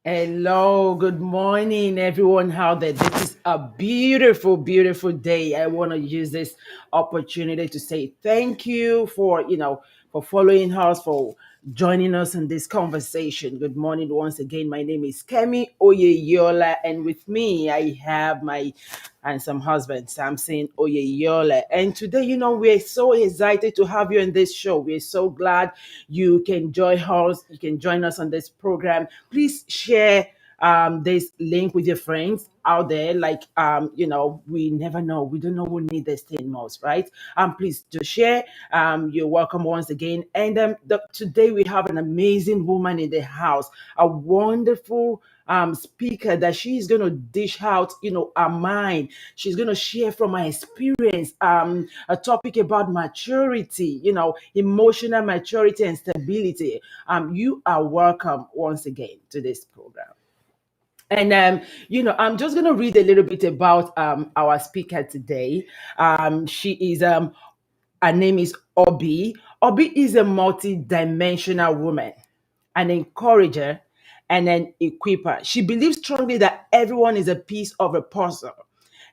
Hello, good morning, everyone. How there? This is a beautiful, beautiful day. I want to use this opportunity to say thank you for for following us, for joining us in this conversation. Good morning once again. My name is Kemi Oyeyola, and with me I have my handsome husband Samson Oyeyola. And today, we're so excited to have you in this show. We're so glad you can join us. You can join us on this program. Please share this link with your friends out there. Like, we never know. We don't know who need this thing most, right? Please do share. You're welcome once again. And today we have an amazing woman in the house, a wonderful speaker that she's going to dish out, her mind. She's going to share from her experience, a topic about maturity, emotional maturity and stability. You are welcome once again to this program. And I'm just gonna read a little bit about our speaker today. She is Her name is Oby. Oby is a multi-dimensional woman, an encourager, and an equiper. She believes strongly that everyone is a piece of a puzzle,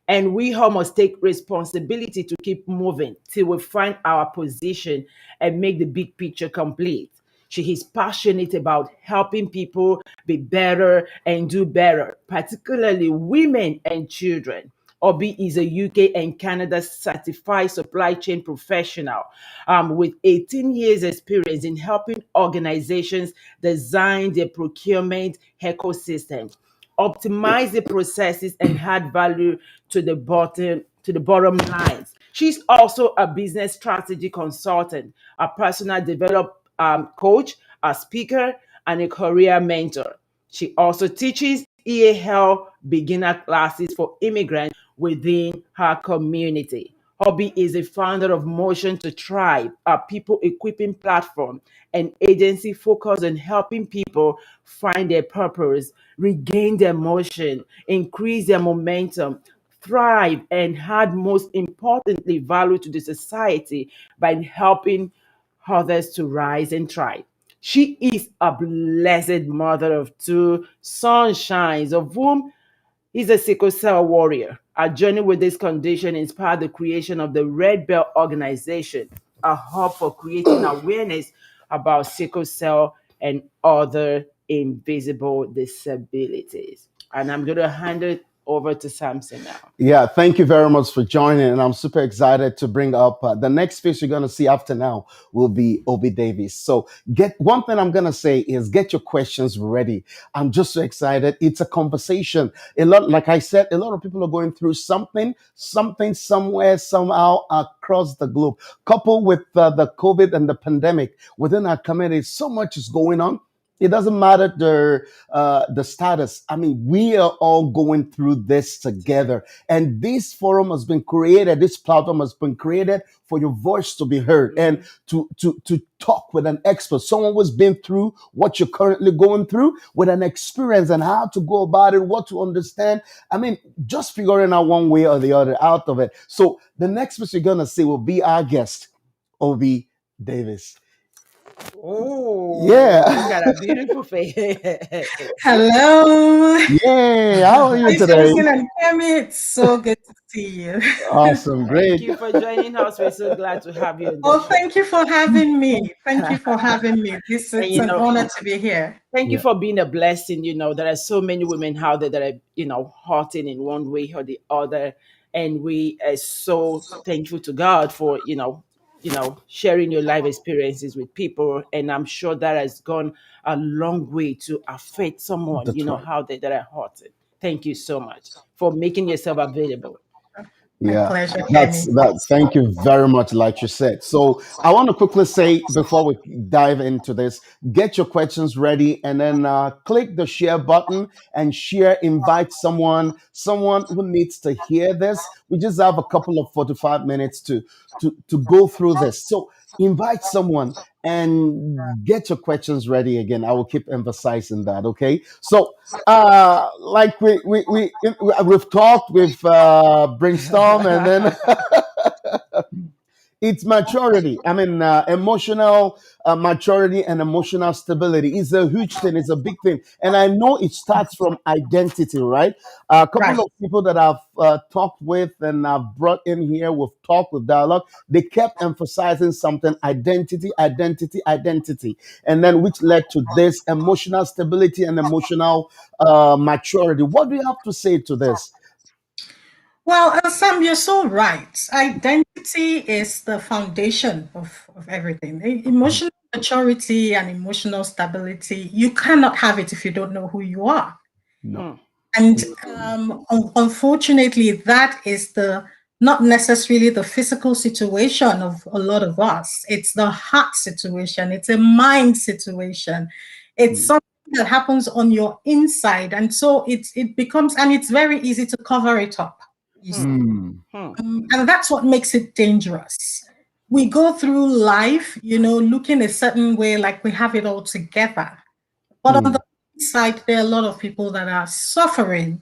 and we all must take responsibility to keep moving till we find our position and make the big picture complete. She is passionate about helping people be better and do better, particularly women and children. Obi is a UK and Canada certified supply chain professional with 18 years experience in helping organizations design their procurement ecosystem, optimize the processes, and add value to the bottom lines. She's also a business strategy consultant, a personal development coach, a speaker, and a career mentor. She also teaches EAL beginner classes for immigrants within her community. Hobby is a founder of Motion to Tribe, a people equipping platform and agency focused on helping people find their purpose, regain their motion, increase their momentum, thrive, and add most importantly value to the society by helping others to rise and thrive. She is a blessed mother of two sunshines, of whom is a sickle cell warrior. Our journey with this condition inspired the creation of the Red Bell organization, a hub for creating awareness about sickle cell and other invisible disabilities. And I'm going to hand it over to Samson now. Yeah, thank you very much for joining, and I'm super excited to bring up the next fish you're gonna see after now will be Oby Davies. So, get one thing I'm gonna say is get your questions ready. I'm just so excited. It's a conversation. A lot, like I said, a lot of people are going through something, somewhere, somehow across the globe. Coupled with the COVID and the pandemic within our community, so much is going on. It doesn't matter the status. I mean, we are all going through this together, and this forum has been created. This platform has been created for your voice to be heard and to talk with an expert, someone who's been through what you're currently going through, with an experience and how to go about it, what to understand. I mean, just figuring out one way or the other out of it. So the next person you're gonna see will be our guest, Oby Davis. Oh, look Yeah. at that beautiful face. Hello. Yay. How are you Hi, today? Samson and Kemi. It's so good to see you. Awesome. Thank Great. you for joining us. We're so glad to have you on the Oh, show. thank you for having me. Thank you for having me. And It's an honor to be here. thank you Yeah. for being a blessing. There are so many women out there that are, hurting in one way or the other. And we are so thankful to God for, sharing your life experiences with people. And I'm sure that has gone a long way to affect someone, That's right. out there that are hurting. Thank you so much for making yourself available. My Yeah. pleasure, That's Kemi. that. Thank you very much, like you said. So I want to quickly say before we dive into this, get your questions ready and then click the share button and share, invite someone who needs to hear this. We just have a couple of 45 minutes to go through this. So invite someone and get your questions ready again. I will keep emphasizing that. Okay. So like we've talked, we've brainstormed, and then It's maturity. I mean, emotional maturity and emotional stability is a huge thing. It's a big thing, and I know it starts from identity, right? A couple Right. of people that I've talked with and I've brought in here with talk with dialogue, they kept emphasizing something: identity, identity, identity, and then which led to this emotional stability and emotional maturity. What do you have to say to this? Well, Sam, you're so right. Identity is the foundation of everything. Emotional maturity and emotional stability, you cannot have it if you don't know who you are. No. Hmm. And unfortunately, that is the not necessarily the physical situation of a lot of us. It's the heart situation. It's a mind situation. It's Mm, something that happens on your inside, and so it becomes, and it's very easy to cover it up. You see, mm, Hmm. and that's what makes it dangerous. We go through life, looking a certain way, like we have it all together. But on mm, the side, there are a lot of people that are suffering.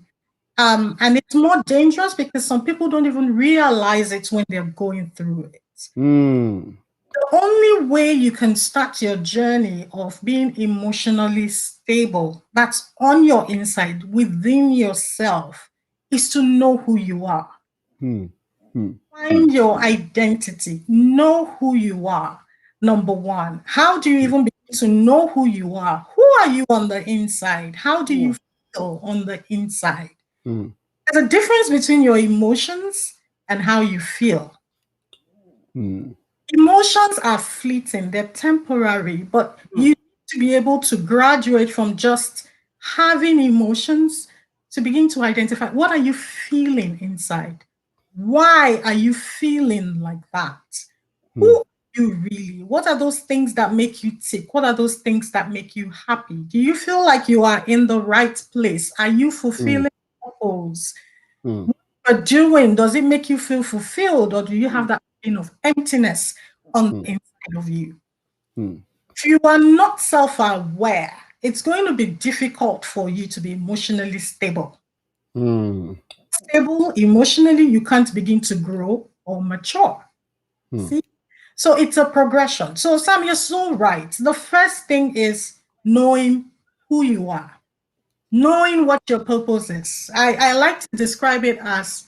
And it's more dangerous because some people don't even realize it when they're going through it. mm, The only way you can start your journey of being emotionally stable, that's on your inside, within yourself, is to know who you are. mm, mm, mm, Find your identity. Know who you are. Number one. How do you mm, even begin to know who you are? Who are you on the inside? How do Hmm. you feel on the inside? mm, There's a difference between your emotions and how you feel. mm, Emotions are fleeting, they're temporary, but Hmm. you need to be able to graduate from just having emotions to begin to identify what are you feeling inside? Why are you feeling like that? mm, Who are you really? What are those things that make you tick? What are those things that make you happy? Do you feel like you are in the right place? Are you mm, fulfilling purpose? mm, What you're doing, does it make you feel fulfilled, or do you have that feeling of emptiness on mm, the inside of you? mm, If you are not self aware, it's going to be difficult for you to be emotionally stable. mm, Stable emotionally, you can't begin to grow or mature. mm, See? So it's a progression. So, Sam, you're so right. The first thing is knowing who you are, knowing what your purpose is. I like to describe it as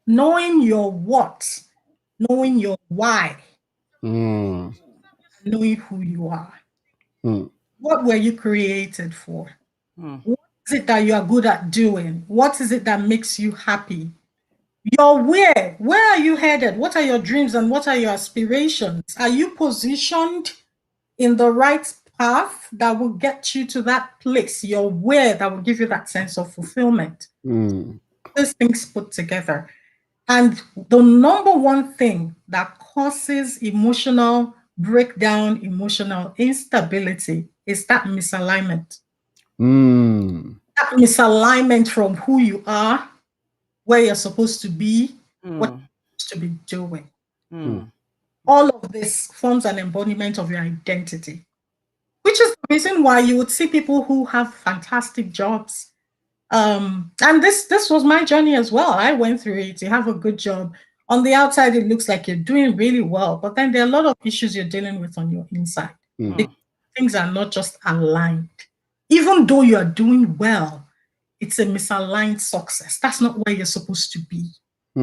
knowing your what, knowing your why, mm, knowing who you are. mm, What were you created for? Hmm. What is it that you are good at doing? What is it that makes you happy? Your where. Where are you headed? What are your dreams and what are your aspirations? Are you positioned in the right path that will get you to that place? Your where that will give you that sense of fulfillment. mm, These things put together. And the number one thing that causes emotional breakdown, emotional instability is that misalignment. mm, That misalignment from who you are, where you're supposed to be, what Hmm. you're supposed to be doing. mm, Hmm. All of this forms an embodiment of your identity, which is the reason why you would see people who have fantastic jobs. And this was my journey as well. I went through it. You have a good job. On the outside, it looks like you're doing really well, but then there are a lot of issues you're dealing with on your inside. mm, Hmm. Because things are not just aligned. Even though you are doing well, it's a misaligned success. That's not where you're supposed to be.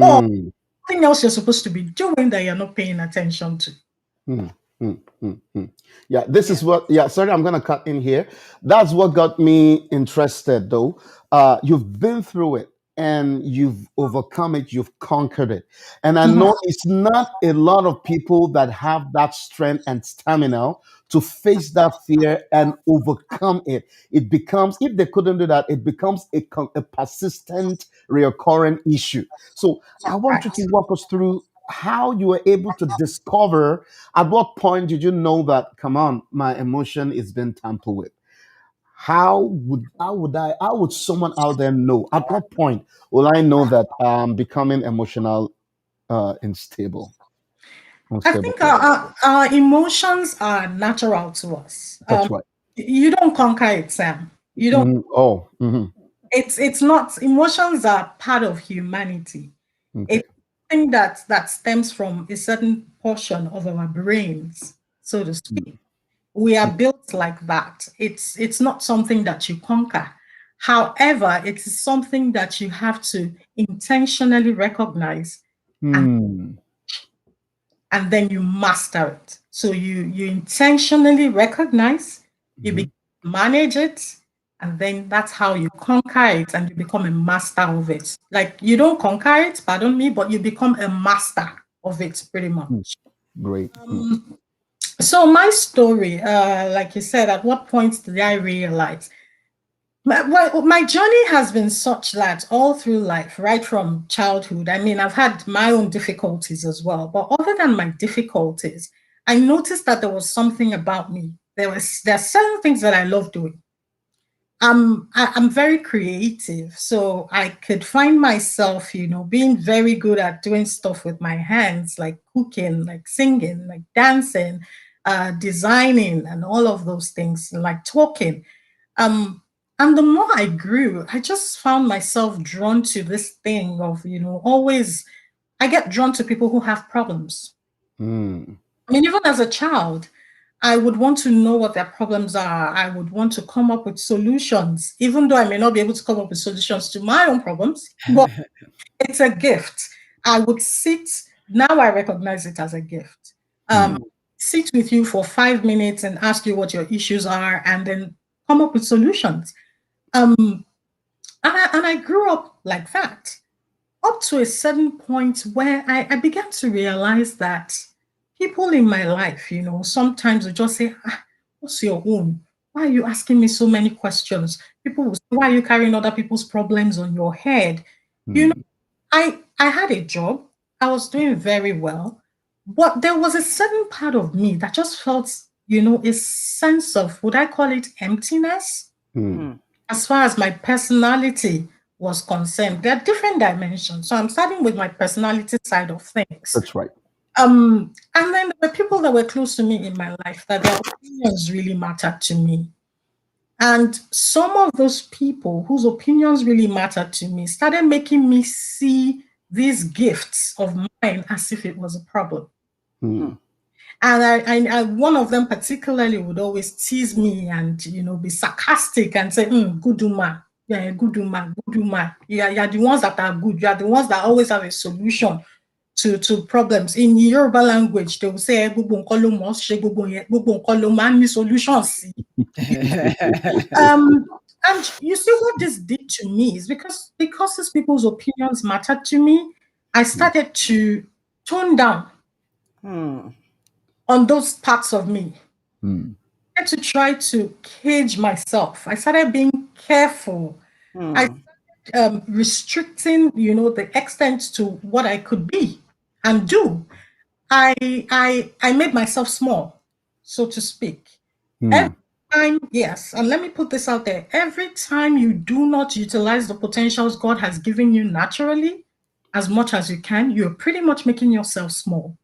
Or mm, something else you're supposed to be doing that you're not paying attention to. mm, mm, mm, mm. Yeah, this Yeah. is what, yeah, sorry, I'm going to cut in here. That's what got me interested, though. You've been through it and you've overcome it, you've conquered it. And I Mhm. know it's not a lot of people that have that strength and stamina to face that fear and overcome it. It becomes, if they couldn't do that, it becomes a persistent, recurring issue. So I want you Right. to walk us through how you were able to discover, at what point did you know that, come on, my emotion is being tampered with? How would someone out there know? At what point will I know that I'm becoming emotional unstable, I unstable think person? our emotions are natural to us. That's right. You don't conquer it, Sam. You don't. Mhm. Oh, mhm. It's not. Emotions are part of humanity. Okay. thing that stems from a certain portion of our brains, so to speak. We are built like that. It's not something that you conquer. However, it is something that you have to intentionally recognize, and Hmm. and then you master it. So you intentionally recognize, you Mhm. manage it, and then that's how you conquer it and you become a master of it. Like you don't conquer it, pardon me, but you become a master of it pretty Hmm. much. Great. Hmm. So my story, like you said, at what point did I realize? My journey has been such that all through life, right from childhood, I mean, I've had my own difficulties as well. But other than my difficulties, I noticed that there was something about me. There are certain things that I love doing. I'm very creative, so I could find myself, being very good at doing stuff with my hands, like cooking, like singing, like dancing, designing, and all of those things, like talking. Um, and the more I grew, I just found myself drawn to this thing of, always I get drawn to people who have problems. Hmm. I mean, even as a child, I would want to know what their problems are. I would want to come up with solutions, even though I may not be able to come up with solutions to my own problems, but it's a gift. I would sit, now I recognize it as a gift. Hmm. Sit with you for 5 minutes and ask you what your issues are and then come up with solutions. And I grew up like that up to a certain point where I began to realize that people in my life, sometimes will just say, what's your own? Why are you asking me so many questions? People will say, why are you carrying other people's problems on your head? You know, Hmm. I had a job, I was doing very well, but there was a certain part of me that just felt, a sense of, would I call it emptiness? Hmm. As far as my personality was concerned, there are different dimensions. So I'm starting with my personality side of things. That's right. And then there were people that were close to me in my life that their opinions really mattered to me. And some of those people whose opinions really mattered to me started making me see these gifts of mine as if it was a problem. Hmm. And one of them particularly would always tease me and be sarcastic and say, "Good woman, yeah, good woman, good woman. You're the ones that are good. You are the ones that always have a solution to problems." In Yoruba language, they will say, "Gbogbo nǹkan ló mọ̀ ọ́ ṣe, gbogbo nǹkan ló máa ń ní solution sí." Um, and you see what this did to me is because these people's opinions mattered to me, I started to tone down on those parts of me. Hmm. I had to try to cage myself. I started being careful. I started restricting, the extent to what I could be and do. I made myself small, so to speak. Every Hmm. time, yes, and let me put this out there. Every time you do not utilize the potentials God has given you naturally, as much as you can, you're pretty much making yourself small.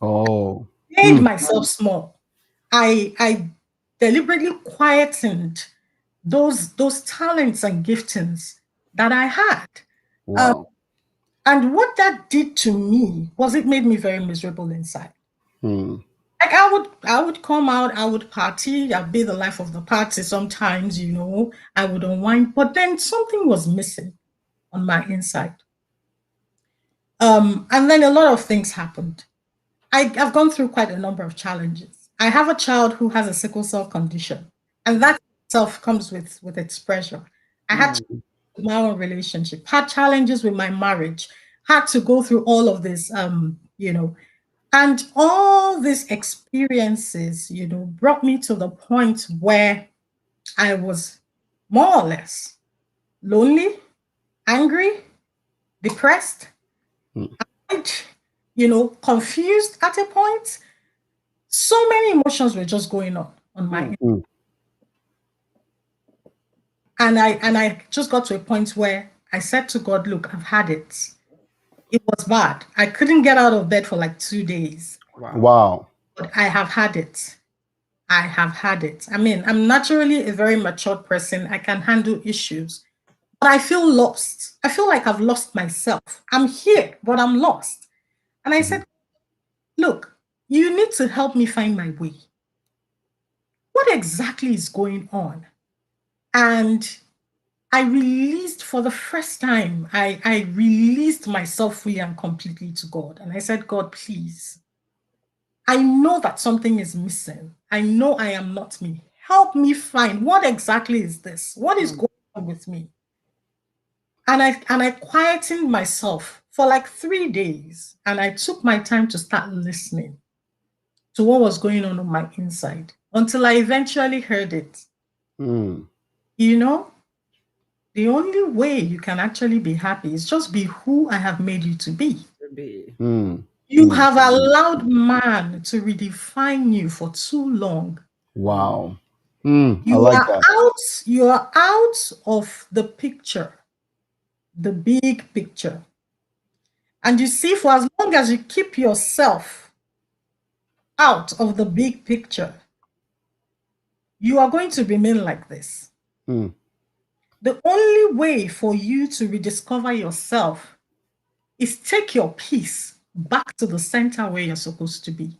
Oh. Made Hmm. myself small. I deliberately quietened those talents and giftings that I had. Um, Wow. and what that did to me was it made me very miserable inside. Hmm. Like I would come out, I would party, I'd be the life of the party sometimes, I would unwind, but then something was missing on my inside. And then a lot of things happened. I've gone through quite a number of challenges. I have a child who has a sickle cell condition, and that itself comes with its pressure. I had with my own relationship, had challenges with my marriage, had to go through all of this, and all these experiences, brought me to the point where I was more or less lonely, angry, depressed, Hmm. and, confused at a point. So many emotions were just going on my end. Hmm. And I just got to a point where I said to God, look, I've had it. It was bad. I couldn't get out of bed for like 2 days. Wow. Wow. But I have had it. I have had it. I mean, I'm naturally a very matured person. I can handle issues. but I feel lost. I feel like I've lost myself. I'm here, but I'm lost. And I Mhm. said, look, you need to help me find my way. What exactly is going on? And I released for the first time, I released myself fully and completely to God. And I said, God, please, I know that something is missing. I know I am not me. Help me find what exactly is this? What is Mm. going on with me? And I quietened myself for like 3 days, and I took my time to start listening to what was going on my inside until I eventually heard it. Mm. You know, the only way you can actually be happy is just be who I have made you to be. To be. Mm. You Mm. have allowed man to redefine you for too long. Mm. Wow. Mm. I like that. You are out of the picture, the big picture. And you see, for as long as you keep yourself out of the big picture, you are going to remain like this. Mm. The only way for you to rediscover yourself is take your peace back to the center where you're supposed to be.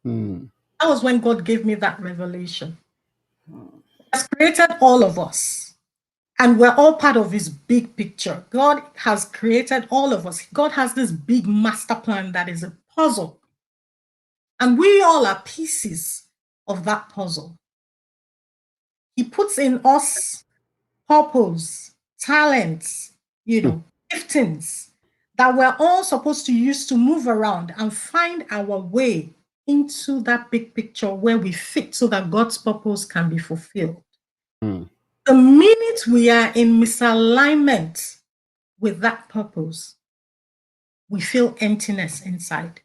Mm. That was when God gave me that revelation. Mm. He has created all of us, and we're all part of his big picture. God has created all of us. God has this big master plan that is a puzzle, and we all are pieces of that puzzle. He puts in us purpose, talents, Mm. giftings that we're all supposed to use to move around and find our way into that big picture where we fit so that God's purpose can be fulfilled. Mm. The minute we are in misalignment with that purpose, we feel emptiness inside,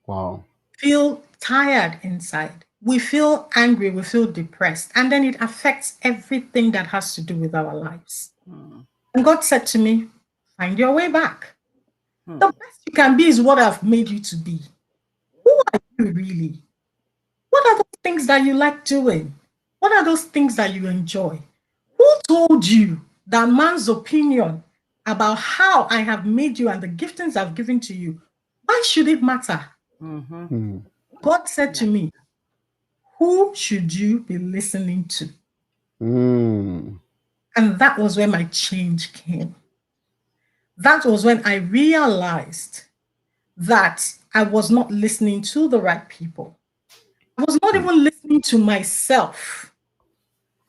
Wow. feel tired inside, we feel angry, we feel depressed, and then it affects everything that has to do with our lives. Mm. And God said to me, find your way back. The Mm. best you can be is what I've made you to be. Who are you really? What are those things that you like doing? What are those things that you enjoy? Who told you that man's opinion about how I have made you and the giftings I've given to you, why should it matter? Mhm. Mm. God said Yeah. to me, who should you be listening to? Mm. And that was when my change came. That was when I realized that I was not listening to the right people. I was not Mm. even listening to myself.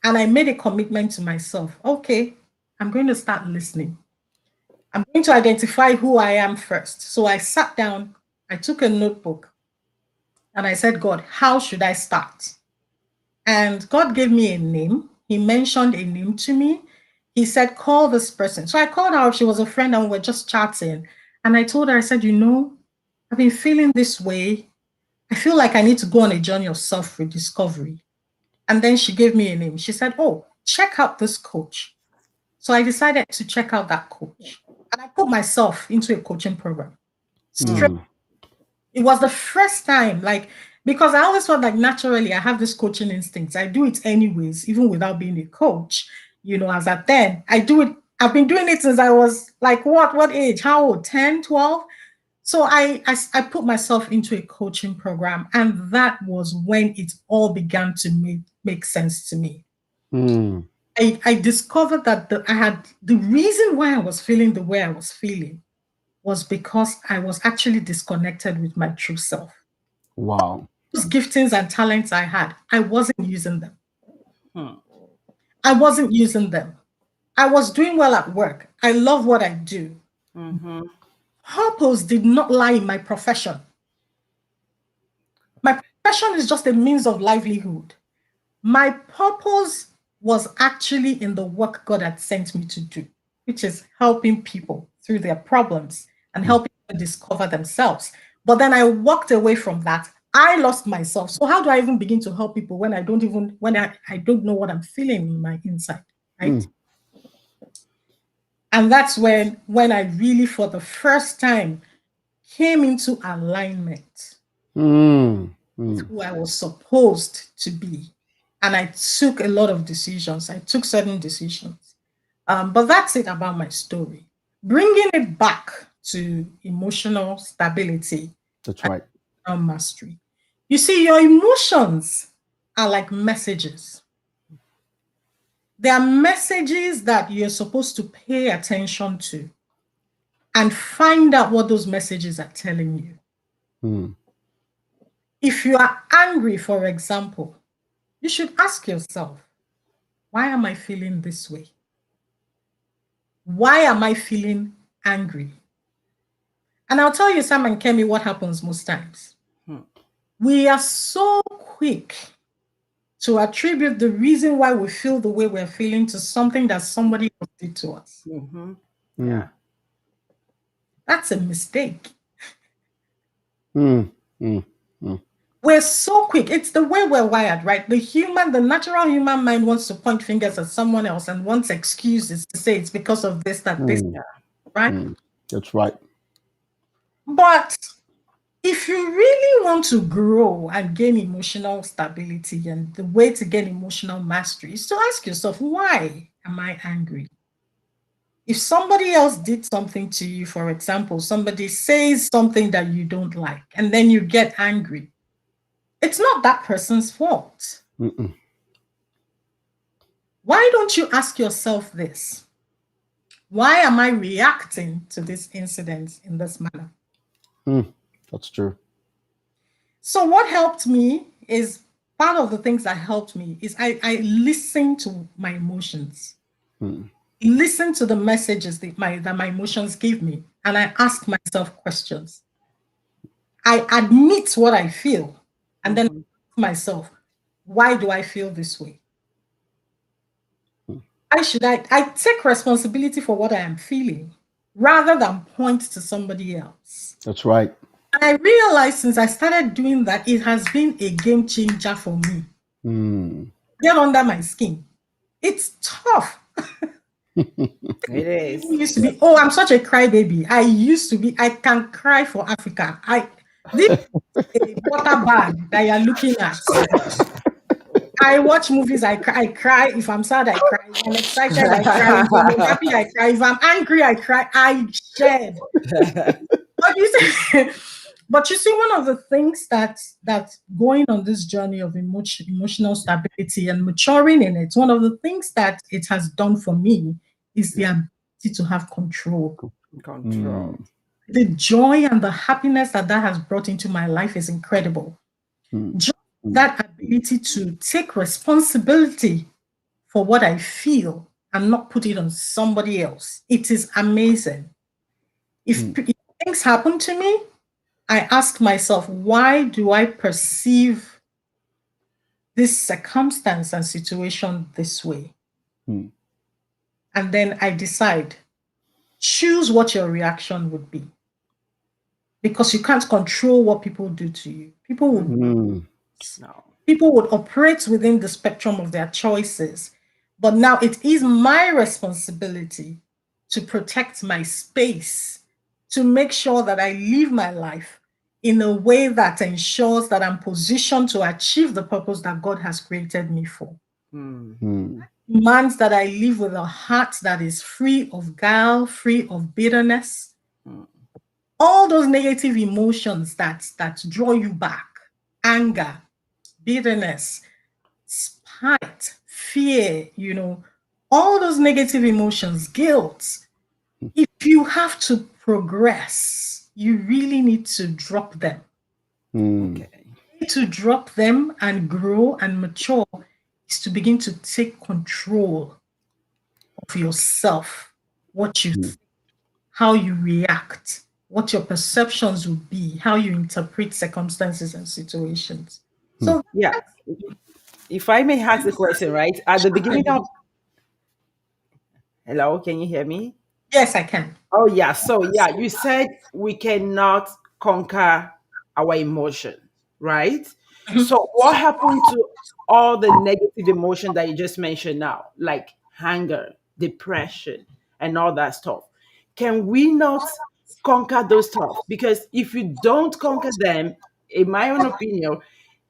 And I made a commitment to myself. Okay, I'm going to start listening. I'm going to identify who I am first. So I sat down, I took a notebook, and I said, God, how should I start? And God gave me a name. He mentioned a name to me. He said, call this person. So I called her. She was a friend and we were just chatting. And I told her, I said, I've been feeling this way. I feel like I need to go on a journey of self rediscovery. And then she gave me a name. She said, oh, check out this coach. So I decided to check out that coach. And I put myself into a coaching program. Straight. Mm. It was the first time, like, because I always felt like naturally I have this coaching instincts. I do it anyways, even without being a coach. As at then, I do it. I've been doing it since I was like, what age? How old? 10, 12. So I put myself into a coaching program, and that was when it all began to make sense to me. Mm. I discovered that I had the reason why I was feeling the way I was feeling was because I was actually disconnected with my true self. Wow. Those giftings and talents I had, I wasn't using them. Mm. I wasn't using them. I was doing well at work. I love what I do. Mhm. Purpose did not lie in my profession. My profession is just a means of livelihood. My purpose was actually in the work God had sent me to do, which is helping people through their problems and Mm. helping them discover themselves. But then I walked away from that. I lost myself. So how do I even begin to help people when I don't know what I'm feeling in my inside? Right. Mm. And that's when I really for the first time came into alignment Mm. with Mm. who I was supposed to be. And I took a lot of decisions. I took certain decisions. But that's it about my story. Bringing it back to emotional stability That's and right. mastery. You see, your emotions are like messages. They are messages that you're supposed to pay attention to and find out what those messages are telling you. Mm. If you are angry, for example, you should ask yourself, why am I feeling this way? Why am I feeling angry? And I'll tell you, Sam and Kemi, what happens most times. We are so quick to attribute the reason why we feel the way we're feeling to something that somebody else did to us. Mm-hmm. Mm. Yeah. That's a mistake. Mm. Mm. Mm. We're so quick. It's the way we're wired, right? The natural human mind wants to point fingers at someone else and wants excuses to say it's because of this, that, this, Mm. right? Mm. That's right. But if you really want to grow and gain emotional stability, and the way to gain emotional mastery is to ask yourself, why am I angry? If somebody else did something to you, for example, somebody says something that you don't like, and then you get angry, it's not that person's fault. Mm-mm. Why don't you ask yourself this? Why am I reacting to this incident in this manner? Mm. That's true. So, what helped me is part of the things that helped me is I listen to my emotions, Mm. listen to the messages that my emotions give me, and I ask myself questions. I admit what I feel, and then Mm-hmm. ask myself, why do I feel this way? Mm. I take responsibility for what I am feeling rather than point to somebody else. That's right. And I realized since I started doing that, it has been a game changer for me. Mm. Get under my skin. It's tough. It People is. used to be, oh, I'm such a crybaby. I used to be, I can cry for Africa. This is a water bag that you're looking at. I watch movies, I cry. If I'm sad, I cry. If I'm excited, I cry. If I'm happy, I cry. If I'm angry, I cry. I shed. But you see, but you see, one of the things that going on this journey of emotional stability and maturing in it, one of the things that it has done for me is the Yeah. ability to have control. Control. Mm. The joy and the happiness that has brought into my life is incredible. Mm. Just Mm. that ability to take responsibility for what I feel and not put it on somebody else. It is amazing. Mm. If things happen to me, I ask myself, why do I perceive this circumstance and situation this way? Mm. And then I decide, choose what your reaction would be. Because you can't control what people do to you. Mm. No. People would operate within the spectrum of their choices. But now it is my responsibility to protect my space, to make sure that I live my life in a way that ensures that I'm positioned to achieve the purpose that God has created me for. Mm. Mm. Demands that I live with a heart that is free of guile, free of bitterness, Mm. all those negative emotions that draw you back, anger, bitterness, spite, fear, all those negative emotions, guilt. If you have to progress, you really need to drop them. Mm. Okay. To drop them and grow and mature is to begin to take control of yourself, what you Mm. think, how you react, what your perceptions will be, how you interpret circumstances and situations. Mm. So, Yeah. If I may ask the question, right? At the beginning of, hello, can you hear me? yes, I can. Oh, yeah. So, yeah, you said we cannot conquer our emotion, right? Mhm. So, what happened to all the negative emotion that you just mentioned now, like anger, depression, and all that stuff? Can we not conquer those stuff? Because if you don't conquer them, in my own opinion,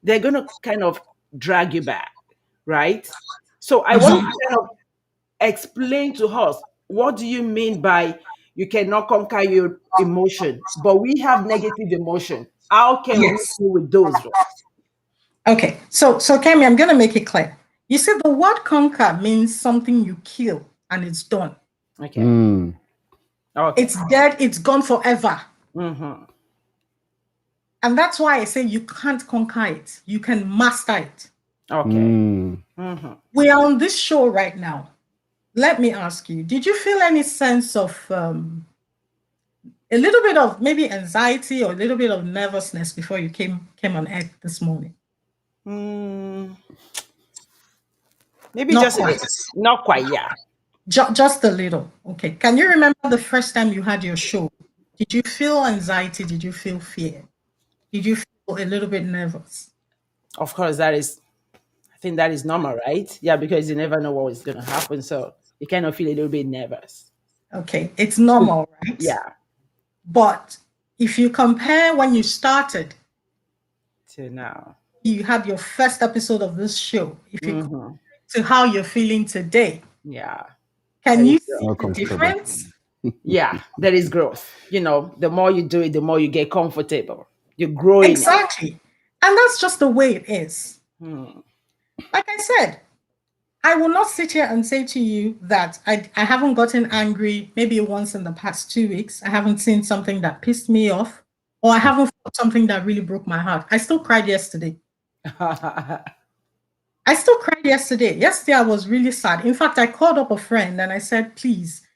they're going to kind of drag you back, right? So, I want you to kind of explain to us, what do you mean by you cannot conquer your emotion, but we have negative emotion? How can we Yes. deal with those ones? Okay. So Kemi, I'm gonna make it clear. You see, the word conquer means something you kill and it's done. Okay. Mm. Okay. It's dead, it's gone forever. Mm-hmm. And that's why I say you can't conquer it. You can master it. Okay. Mm. Mm-hmm. We are on this show right now. Let me ask you, did you feel any sense of a little bit of maybe anxiety or a little bit of nervousness before you came on air this morning? Mm, maybe Not just a quite. little. Not quite. Yeah. Just a little. Okay. Can you remember the first time you had your show? Did you feel anxiety? Did you feel fear? Did you feel a little bit nervous? Of course, that is. I think that is normal, right? Yeah, because you never know what is going to happen, so you kind of feel a little bit nervous. Okay, it's normal, right? Yeah. But if you compare when you started, Till now. you had your first episode of this show, if you compare Mm-hmm. to how you're feeling today, Yeah. can That is you good. see More the comfortable. difference? Yeah, there is growth. The more you do it, the more you get comfortable. You're growing it. Exactly. And that's just the way it is. Hmm. Like I said, I will not sit here and say to you that I haven't gotten angry maybe once in the past 2 weeks. I haven't seen something that pissed me off, or I haven't felt something that really broke my heart. I still cried yesterday. I still cried yesterday. Yesterday, I was really sad. In fact, I called up a friend and I said, please,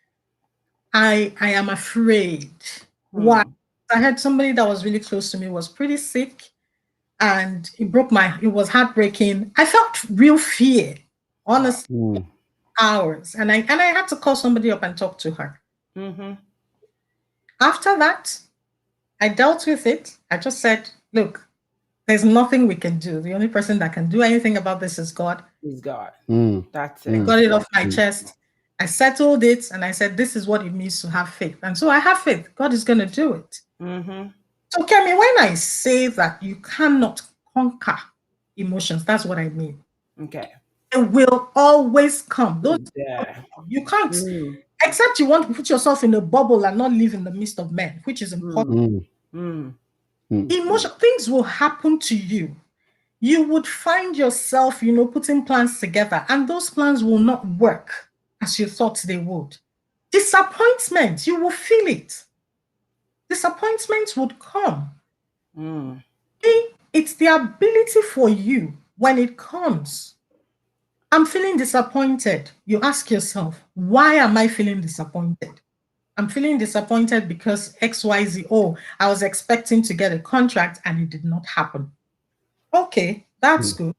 I am afraid. Why? Hmm. I had somebody that was really close to me was pretty sick and it was heartbreaking. I felt real fear, Wow. honestly, Mm. hours. And I had to call somebody up and talk to her. Mm-hmm. After that, I dealt with it. I just said, look, there's nothing we can do. The only person that can do anything about this is God. He's God. Mm. That's I it. Mm. got it off my Mm. chest. I settled it and I said, this is what it means to have faith. And so I have faith. God is going to do it. Mm-hmm. So, Kemi, when I say that you cannot conquer emotions, that's what I mean. Okay. It will always come. Those It's there. you can't, Mm. except you want to put yourself in a bubble and not live in the midst of men, which is important. Mm. Mm. Mm. Mm. Emotion things will happen to you. You would find yourself, putting plans together, and those plans will not work as you thought they would. Disappointment, you will feel it. Disappointment would come. Mm. It's the ability for you when it comes. I'm feeling disappointed. You ask yourself, why am I feeling disappointed? I'm feeling disappointed because XYZ. Oh, I was expecting to get a contract and it did not happen. Okay, that's Mm. good.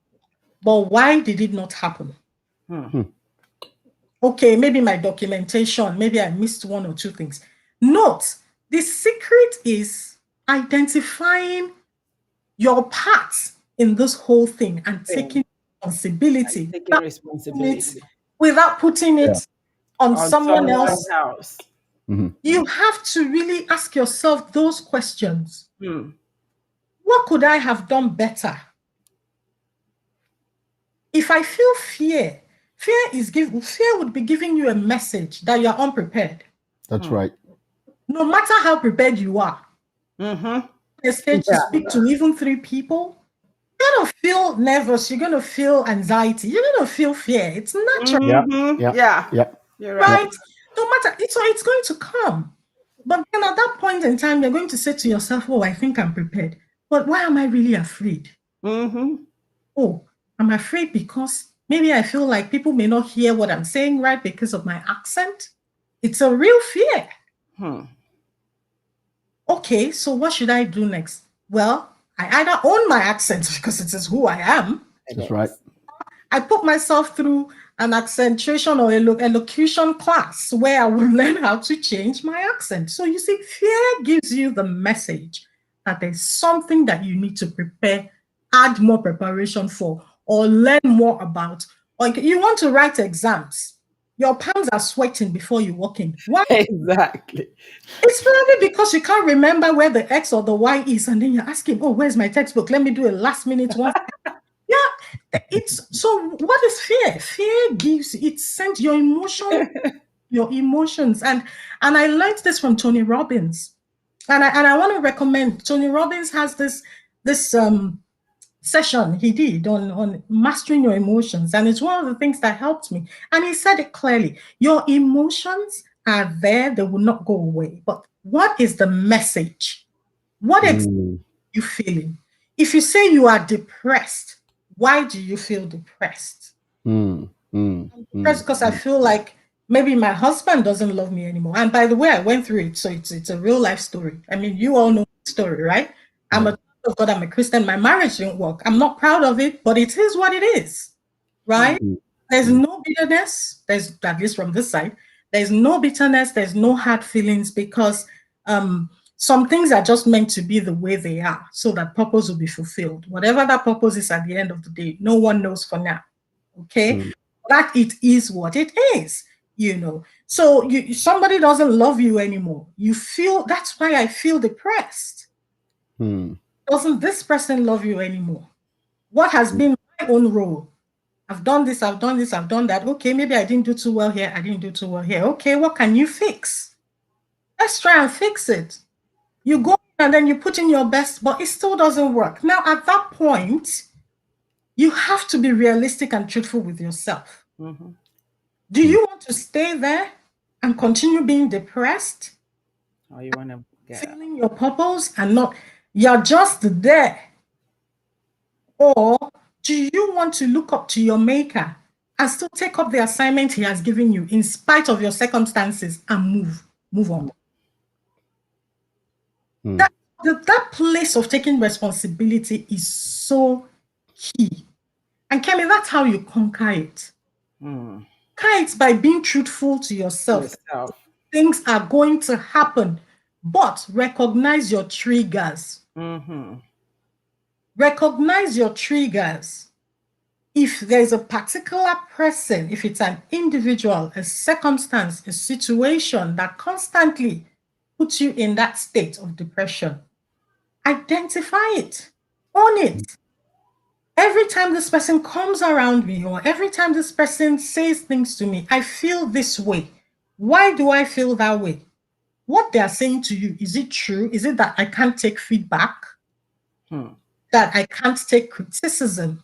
But why did it not happen? Mm. Mm. Okay, maybe my documentation, maybe I missed one or two things. Note, the secret is identifying your part in this whole thing and Thing. taking responsibility Taking responsibility without putting Yeah. it on on someone someone else. else. Mm. You have to really ask yourself those questions. Mm. What could I have done better? If I feel fear would be giving you a message that you're unprepared. That's Mm. right. No matter how prepared you are, Mm-hmm. a stage to Yeah. speak to even three people, you're gonna feel nervous, you're gonna feel anxiety, you're gonna feel fear. It's natural, Yeah. Mm-hmm. Yeah. Yeah. Yeah. You're Yeah. right. right? No matter, it's going to come. But then at that point in time, you're going to say to yourself, oh, I think I'm prepared. But why am I really afraid? Mm-hmm. Oh, I'm afraid because maybe I feel like people may not hear what I'm saying right because of my accent. It's a real fear. Hmm. Okay, so what should I do next? Well, I either own my accent because it is who I am. It That's right. is. I put myself through an accentuation or elocution class where I will learn how to change my accent. So you see, fear gives you the message that there's something that you need to prepare, add more preparation for, or learn more about. Like you want to write exams, your palms are sweating before you walk in. Why? Exactly. It's probably because you can't remember where the X or the Y is, and then you're asking, oh, where's my textbook? Let me do a last minute one. Yeah, It's so what is fear? Fear gives it sends your emotions. And I learned this from Tony Robbins. And I want to recommend Tony Robbins has this session he did on mastering your emotions. And it's one of the things that helped me. And he said it clearly. Your emotions are there, they will not go away. But what is the message? What exactly Mm, are you feeling? If you say you are depressed, why do you feel depressed? mm, mm, Depressed mm, because I mm. feel like maybe my husband doesn't love me anymore. And by the way, I went through it, so it's a real life story. I mean, you all know the story, right? I'm a Yeah. child of God. I'm a Christian. My marriage didn't work. I'm not proud of it, but it is what it is, Mm. right? Mm, There's mm, no bitterness. There's at least from this side. There's no bitterness. There's no hard feelings because some things are just meant to be the way they are, so that purpose will be fulfilled. Whatever that purpose is at the end of the day, no one knows for now. Okay, mm, that it is what it is. So somebody doesn't love you anymore. You feel that's why I feel depressed. mm, Doesn't this person love you anymore? What has been my own role? I've done this, I've done this, I've done that. Okay, maybe I didn't do too well here. I didn't do too well here. Okay, what can you fix? Let's try and fix it. You go and then you put in your best, but it still doesn't work. Now, at that point, you have to be realistic and truthful with yourself. Mm-hmm. Do mm, you want to stay there and continue being depressed, Oh, you want to get out. feeling your purpose and not, you're just there? Or do you want to look up to your maker and still take up the assignment he has given you in spite of your circumstances and move on? mm. That place of taking responsibility is so key. And Kemi, that's how you conquer it. Mm. Conquer it by being truthful to yourself. Yourself. Things are going to happen, but recognize your triggers. Mm-hmm. Recognize your triggers. If there's a particular person, if it's an individual, a circumstance, a situation that constantly puts you in that state of depression, identify it, own it. Every time this person comes around me, or every time this person says things to me, I feel this way. Why do I feel that way? What they are saying to you, is it true? Is it that I can't take feedback? Hmm. That I can't take criticism?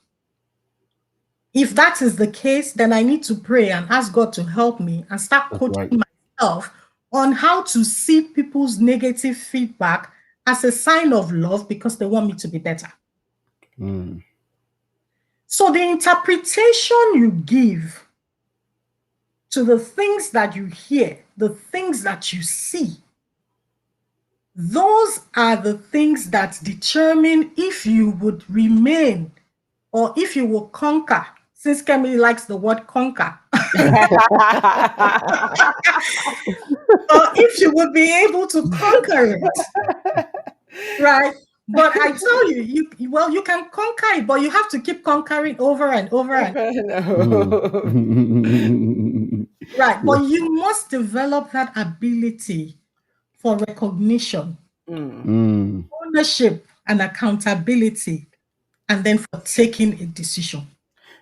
If that is the case, then I need to pray and ask God to help me and start That's right. coaching myself on how to see people's negative feedback as a sign of love because they want me to be better. Mm, So the interpretation you give to the things that you hear, the things that you see, those are the things that determine if you would remain or if you will conquer. Since Kemi likes the word conquer, or if you would be able to conquer it, right? But I tell you, you can conquer it, but you have to keep conquering over and over and No. mm. right. Yeah. But you must develop that ability for recognition, Mm. Mm. ownership, and accountability, and then for taking a decision.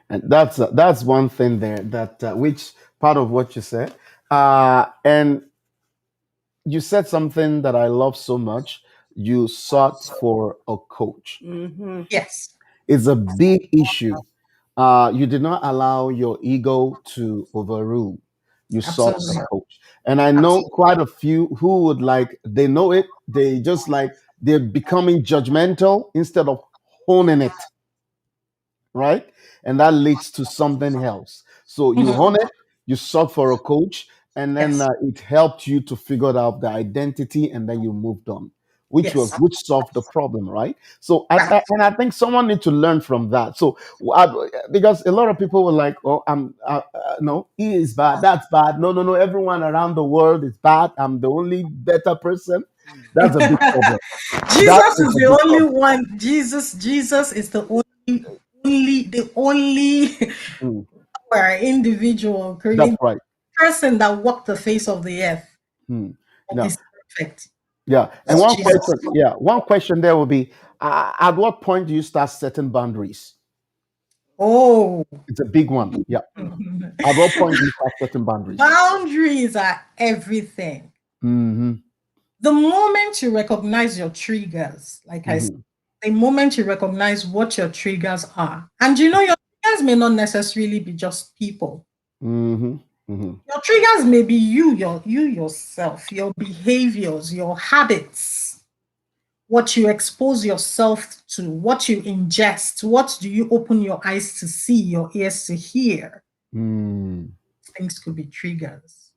And that's one thing there that which part of what you said, and you said something that I love so much. You sought for a coach. Mm-hmm. Yes, It's a big issue. You did not allow your ego to overrule. You sought a absolutely. coach. And I know Absolutely. quite a few who would like, they know it, they just like, they're becoming judgmental instead of honing it, right? And that leads to something else. So you Mhm. hone it, you sought for a coach, and then Yes, it helped you to figure out the identity, and then you moved on, which was yes, which solved the problem, right? So right. and I think someone need to learn from that. So because a lot of people were like, "Oh, I'm no, he is bad, that's bad. No, no, no, everyone around the world is bad. I'm the only better person." That's a big problem. That Jesus is is a the big only problem. one. Jesus is the only Mm, individual that's created right. person that walked the face of the earth Mm. and Yeah. is perfect. Yeah, and It's one Jesus. question, yeah, one question there will be: at what point do you start setting boundaries? Oh, It's a big one. Yeah. At what point do you start setting boundaries? boundaries are everything. Mm-hmm. The moment you recognize your triggers, like I said, Mm-hmm. the moment you recognize what your triggers are, and you know, your triggers may not necessarily be just people. Mm-hmm. Mm-hmm. Your triggers may be you yourself, your behaviors, your habits, what you expose yourself to, what you ingest, what do you open your eyes to see, your ears to hear. Mm-hmm. Things could be triggers.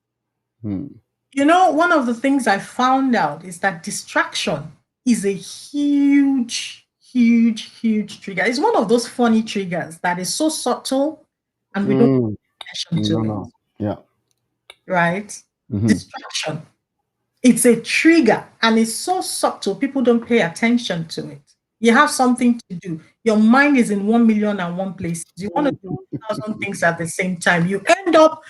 Mm-hmm. You know, one of the things I found out is that distraction is a huge, huge, huge trigger. It's one of those funny triggers that is so subtle and we don't Mm. pay attention No, to it, no. Yeah. right? Mm-hmm. Distraction. It's a trigger and it's so subtle, people don't pay attention to it. You have something to do. Your mind is in 1,000,001 places. You want to do Mhm. 1,000 things at the same time. You end up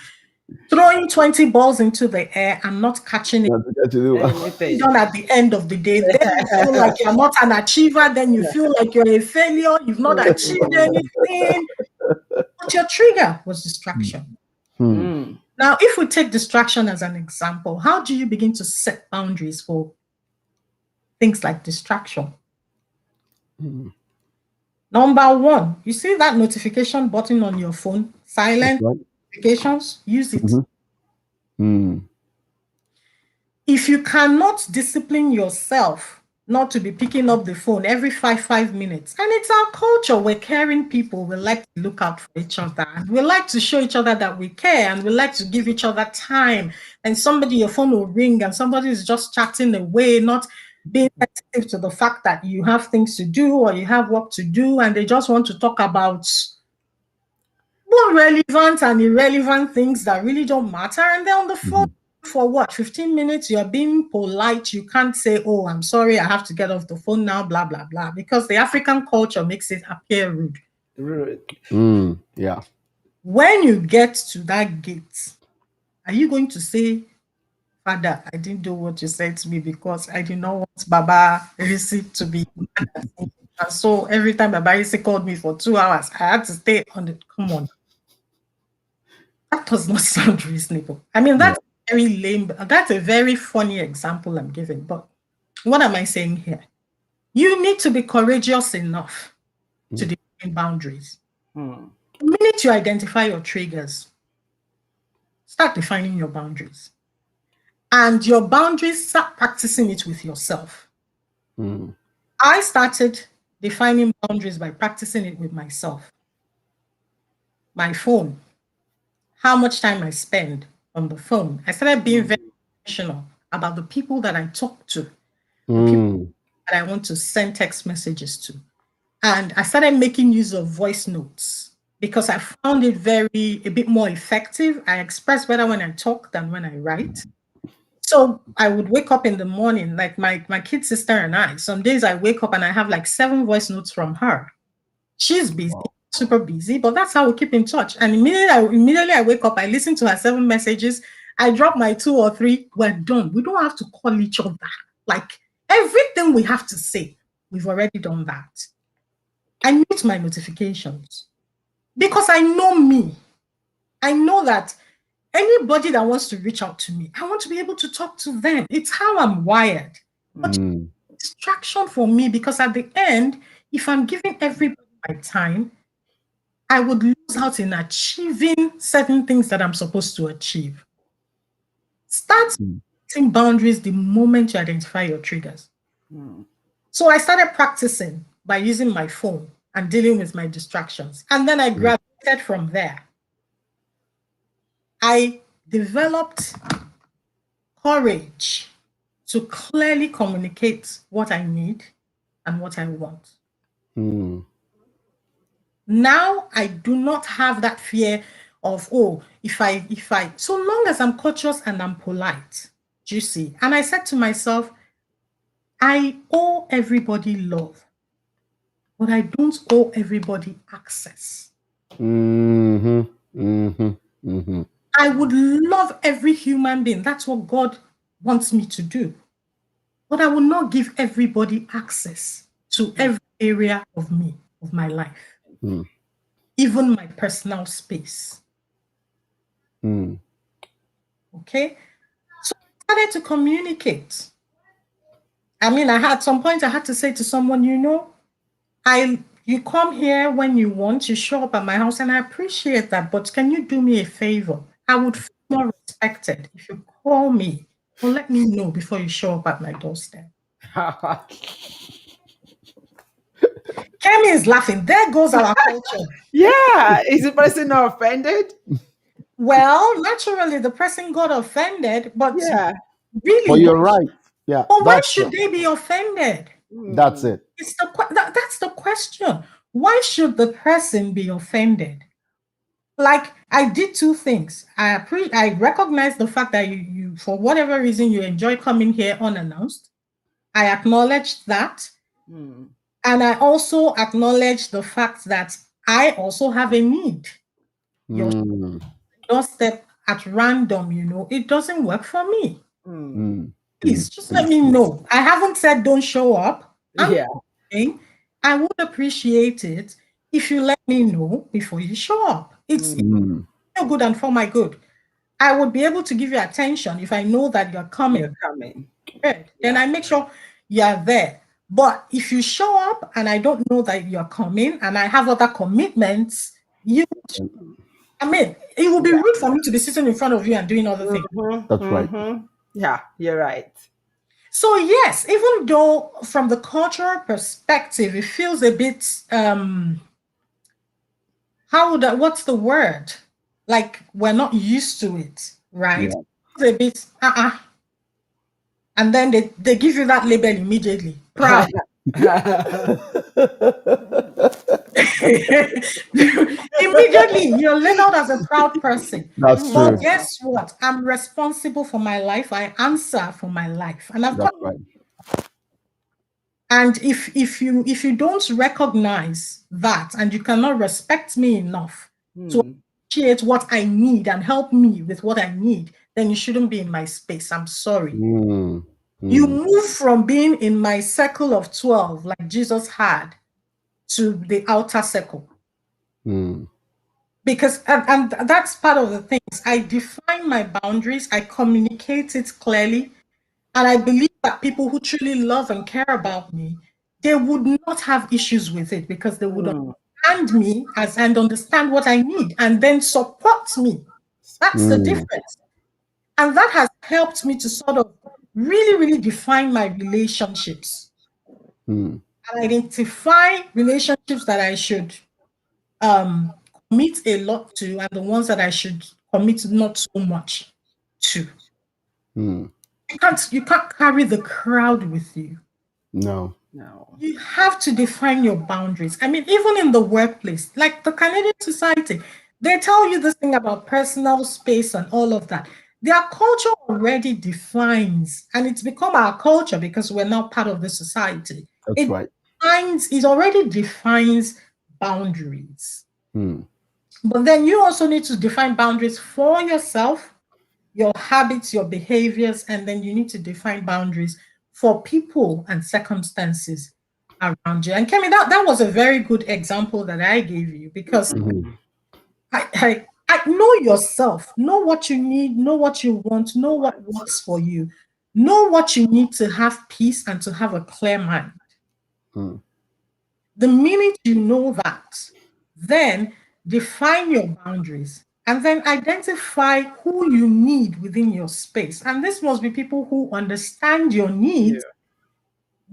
throwing 20 balls into the air and not catching it That's what you do. Anything. done at the end of the day. Then you feel like you're not an achiever. Then you feel like you're a failure. You've not achieved anything. But your trigger was distraction. Hmm. Mm. Now, if we take distraction as an example, how do you begin to set boundaries for things like distraction? Hmm. Number one, you see that notification button on your phone, That's silent right. notifications, use it. Mm-hmm. Mm. If you cannot discipline yourself not to be picking up the phone every 5 minutes, and it's our culture, we're caring people, we like to look out for each other, and we like to show each other that we care, and we like to give each other time. And somebody, your phone will ring, and somebody is just chatting away, not being sensitive to the fact that you have things to do or you have work to do, and they just want to talk about more relevant and irrelevant things that really don't matter. And they're on the phone Mm-hmm. for what, 15 minutes? You're being polite. You can't say, oh, I'm sorry, I have to get off the phone now, blah, blah, blah, because the African culture makes it appear rude. Rude. Mm. Yeah. When you get to that gate, are you going to say, Father, I didn't do what you said to me because I did not want Baba Risi to be mad at me. And so every time Baba Risi called me for 2 hours, I had to stay on the, come on. That does not sound reasonable. I mean, Yeah. that's very lame. That's a very funny example I'm giving. But what am I saying here? You need to be courageous enough to Mm. define boundaries. Mm. The minute you identify your triggers, start defining your boundaries. And your boundaries, start practicing it with yourself. Mm. I started defining boundaries by practicing it with myself. My phone, how much time I spend on the phone. I started being very Mm. intentional about the people that I talk to, the people Mm. that I want to send text messages to. And I started making use of voice notes because I found it a bit more effective. I express better when I talk than when I write. So I would wake up in the morning, like my kid sister and I. Some days I wake up and I have like 7 voice notes from her. She's busy, Wow. super busy, but that's how we keep in touch. And immediately I wake up, I listen to her 7 messages, I drop my 2 or 3, we're done. We don't have to call each other. Like everything we have to say, we've already done that. I mute my notifications because I know me. I know that anybody that wants to reach out to me, I want to be able to talk to them. It's how I'm wired. But Mm. distraction for me because at the end, if I'm giving everybody my time, I would lose out in achieving certain things that I'm supposed to achieve. Start Mm. setting boundaries the moment you identify your triggers. Mm. So I started practicing by using my phone and dealing with my distractions. And then I Mm. graduated from there. I developed courage to clearly communicate what I need and what I want. Mm. Now I do not have that fear of, oh, if I so long as I'm courteous and I'm polite, do you see? And I said to myself, I owe everybody love, but I don't owe everybody access. Mm-hmm. Mm-hmm. Mm-hmm. I would love every human being. That's what God wants me to do. But I will not give everybody access to every area of me, of my life. Mm. even my personal space. Mm. Okay. So I started to communicate. I mean, at some point I had to say to someone, you come here when you want, you show up at my house, and I appreciate that. But can you do me a favor? I would feel more respected if you call me or let me know before you show up at my doorstep. Kemi is laughing. There goes our culture. Yeah. Is the person not offended? Well, naturally, the person got offended, but Yeah. really, But you're right. Yeah, why should they be offended? that's Mm. it. That's the question. Why should the person be offended? Like I did two things. I recognize the fact that you for whatever reason you enjoy coming here unannounced. I acknowledged that, Mm. and I also acknowledge the fact that I also have a need. Your Mm. doorstep at random, it doesn't work for me. Mm. Mm. Mm. Please just let Mm. me know. I haven't said don't show up. I'm Yeah. saying I would appreciate it if you let me know before you show up. It's Mm. Mm. your good and for my good. I would be able to give you attention if I know that you're You're coming. coming. Good. Then Yeah. I make sure you're there. But if you show up and I don't know that you're coming and I have other commitments, I mean, it would be Yeah. rude for me to be sitting in front of you and doing other things. Mm-hmm. That's right. Mm-hmm. Yeah, you're right. So yes, even though from the cultural perspective, it feels a bit what's the word? Like we're not used to it, right? Yeah. It's a bit and then they give you that label immediately. Proud. Immediately, you're labeled as a proud person. That's But true. Mm. guess what? I'm responsible for my life. I answer for my life. And I've got That's right. and if you don't recognize that and you cannot respect me enough to Mm. appreciate what I need and help me with what I need, then you shouldn't be in my space. I'm sorry. Mm. You Mm. move from being in my circle of 12, like Jesus had, to the outer circle. Mm. Because and that's part of the things. I define my boundaries, I communicate it clearly, and I believe that people who truly love and care about me, they would not have issues with it because they would Mm. understand me as and understand what I need and then support me. That's the Mm. difference. And that has helped me to sort of really, really define my relationships Mm. and identify relationships that I should um, commit a lot to and the ones that I should commit not so much to. Mm. You can't carry the crowd with you. No. No. You have to define your boundaries. I mean, even in the workplace, like the Canadian society, they tell you this thing about personal space and all of that. Their culture already defines, and it's become our culture because we're now part of the society. That's It right. it already defines boundaries. Mm. But then you also need to define boundaries for yourself, your habits, your behaviors, and then you need to define boundaries for people and circumstances around you. And Kemi, that was a very good example that I gave you because Mhm. I know yourself, know what you need, know what you want, know what works for you, know what you need to have peace and to have a clear mind. Mm. The minute you know that, then define your boundaries and then identify who you need within your space. And this must be people who understand your Yeah. needs,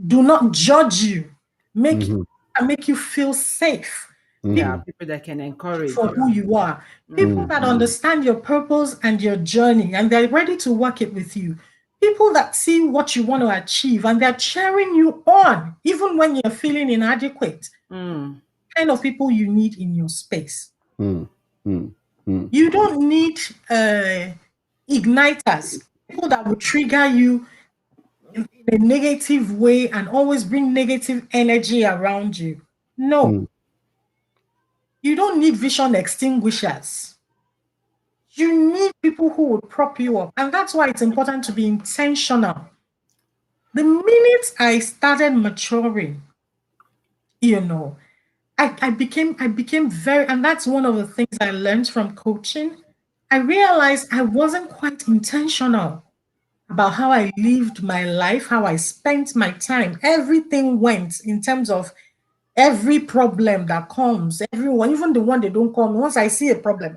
do not judge you, make Mhm. make you feel safe. Yeah. Mhm. People that can encourage For you. who you are, people Mm. that understand your purpose and your journey, and they're ready to work it with you. People that see what you want to achieve and they're cheering you on, even when you're feeling inadequate. Mm. Kind of people you need in your space. Mm. Mm. Mm. You don't need igniters, people that will trigger you in a negative way and always bring negative energy around you. No, Mm. you don't need vision extinguishers. You need people who will prop you up. And that's why it's important to be intentional. The minute I started maturing, you know, I became very, and that's one of the things I learned from coaching. I realized I wasn't quite intentional about how I lived my life, how I spent my time. Everything went in terms of every problem that comes, everyone, even the one they don't come. Once I see a problem,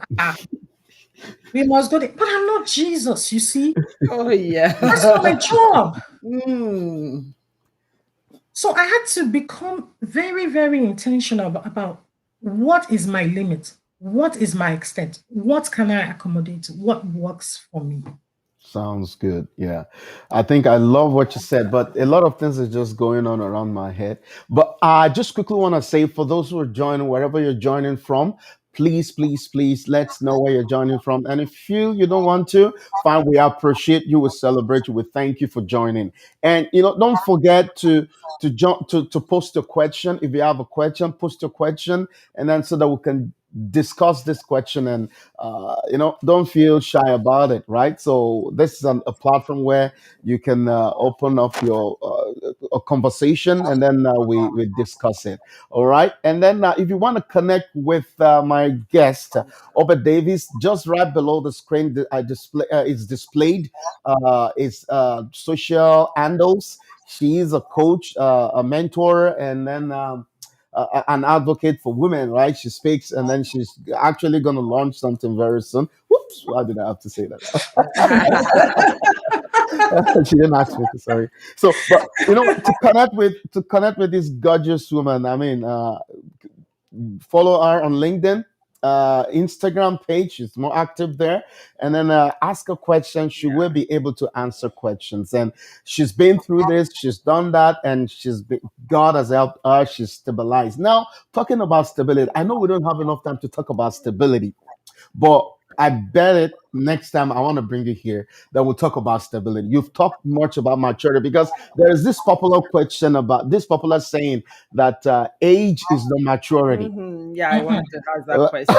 we must go there. But I'm not Jesus, you see. Oh That's not yeah. my job. Mm. So I had to become very, very intentional about what is my limit, what is my extent, what can I accommodate, what works for me. Sounds good. Yeah. I think I love what you said, but a lot of things are just going on around my head. But I just quickly want to say for those who are joining, wherever you're joining from, please, please, please let's know where you're joining from. And if you don't want to, fine, we appreciate you, we celebrate you, we thank you for joining. And don't forget to post a question. If you have a question, post a question, and then so that we can discuss this question, and don't feel shy about it, right? So this is a platform where you can open up your a conversation, and then we discuss it. All right, and then if you want to connect with my guest, Oby O-Davies, just right below the screen, I display it's displayed is social handles. She is a coach, a mentor, and then an advocate for women, right? She speaks, and then she's actually going to launch something very soon. Whoops! Why did I have to say that? She didn't ask me to. Sorry. So, but to connect with this gorgeous woman, I mean, follow her on LinkedIn, Instagram page. She's more active there. And then ask her questions. She will be able to answer questions. And she's been through this. She's done that, and God has helped her. She's stabilized. Now, talking about stability, I know we don't have enough time to talk about stability, but I bet it next time I want to bring you here that we'll talk about stability. You've talked much about maturity because there is this popular question about this popular saying that age is the maturity. Yeah, I Mhm. wanted to ask that question.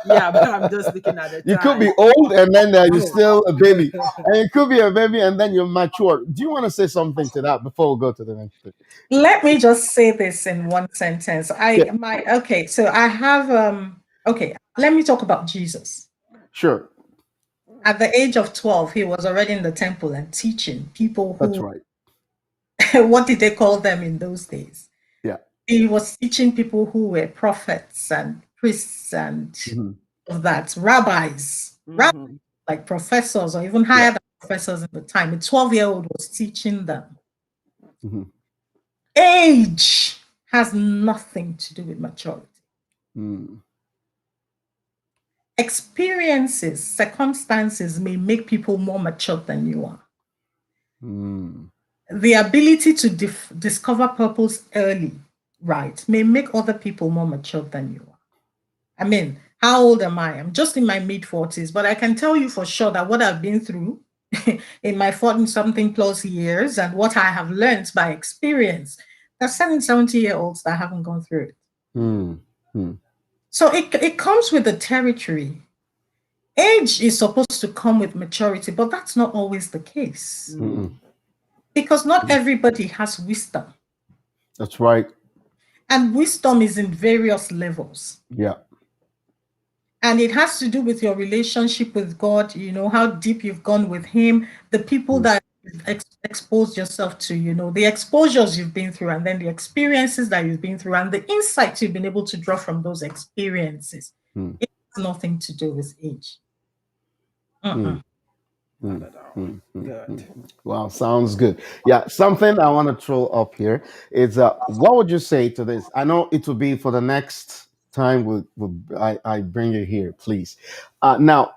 Yeah, but I'm just looking at the You could time. be old and then you're Oh. still a baby, and you could be a baby and then you're mature. Do you want to say something to that before we go to the next thing? Let me just say this in one sentence. Yeah, So I have okay, let me talk about Jesus. sure, At the age of 12, he was already in the temple and teaching people that's who, right. what did they call them in those days? Yeah. He was teaching people who were prophets and priests and Hmm. of that, rabbis, Hmm. like professors or even Yeah. higher than professors at the time. A 12-year-old was teaching them. Hmm. Age has nothing to do with maturity. Mm. Experiences, circumstances may make people more mature than you are. Mm. The ability to discover purpose early, right, may make other people more mature than you are. I mean, how old am I? I'm just in my mid 40s, but I can tell you for sure that what I've been through in my 40 something plus years and what I have learned by experience, there's 70-year-olds that haven't gone through it. Mm. Mm. So it comes with the territory. Age is supposed to come with maturity, but that's not always the case Mm. because not everybody has wisdom. That's right. And wisdom is in various levels. Yeah. And it has to do with your relationship with God, how deep you've gone with Him, the people Mm. that you've exposed yourself to, the exposures you've been through, and then the experiences that you've been through, and the insights you've been able to draw from those experiences. Mm. It has nothing to do with age. Mm. Mm-mm. Not Mm. at all. Mm. Mm. Good. Mm. Wow, sounds good. Yeah, something I want to throw up here is what would you say to this? I know it will be for the next time I bring you here, please. Now,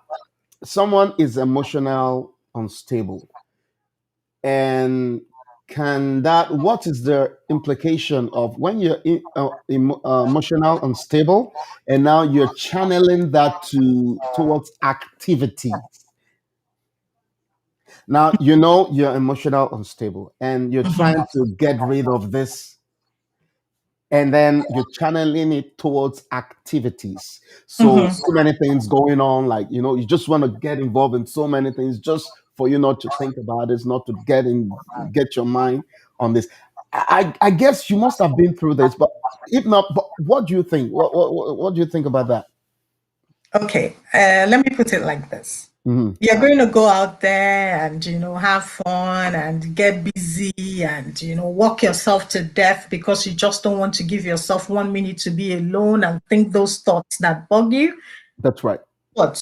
someone is emotional unstable, and what is the implication of when you're emotional unstable, and now you're channeling that towards activity. Now you're emotional unstable and you're Mhm. trying to get rid of this, and then you're channeling it towards activities. So Mhm. many things going on, like you just want to get involved in so many things just for you not to think about this, not to get your mind on this. I guess you must have been through this, but if not, but what do you think? What do you think about that? Okay, let me put it like this. Hmm. You're going to go out there and, have fun and get busy and, work yourself to death because you just don't want to give yourself 1 minute to be alone and think those thoughts that bug you. That's right. But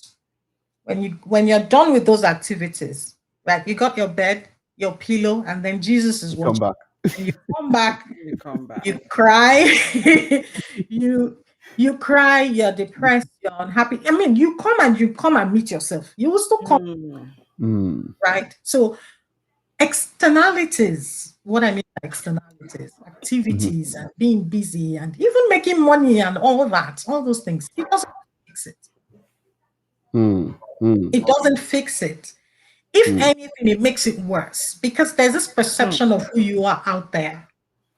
when you're done with those activities, like you got your bed, your pillow, and then Jesus is You come watching, back. and you come back, You come back. you cry, you you cry, you're depressed, you're unhappy. I mean, you come and meet yourself. You will still come, Mm, Mm, right? So externalities, what I mean by externalities, mhm, activities and being busy and even making money and all that, all those things, it doesn't fix it. mm, mm, It doesn't fix it. If mm, anything, it makes it worse because there's this mm, perception of who you are out there.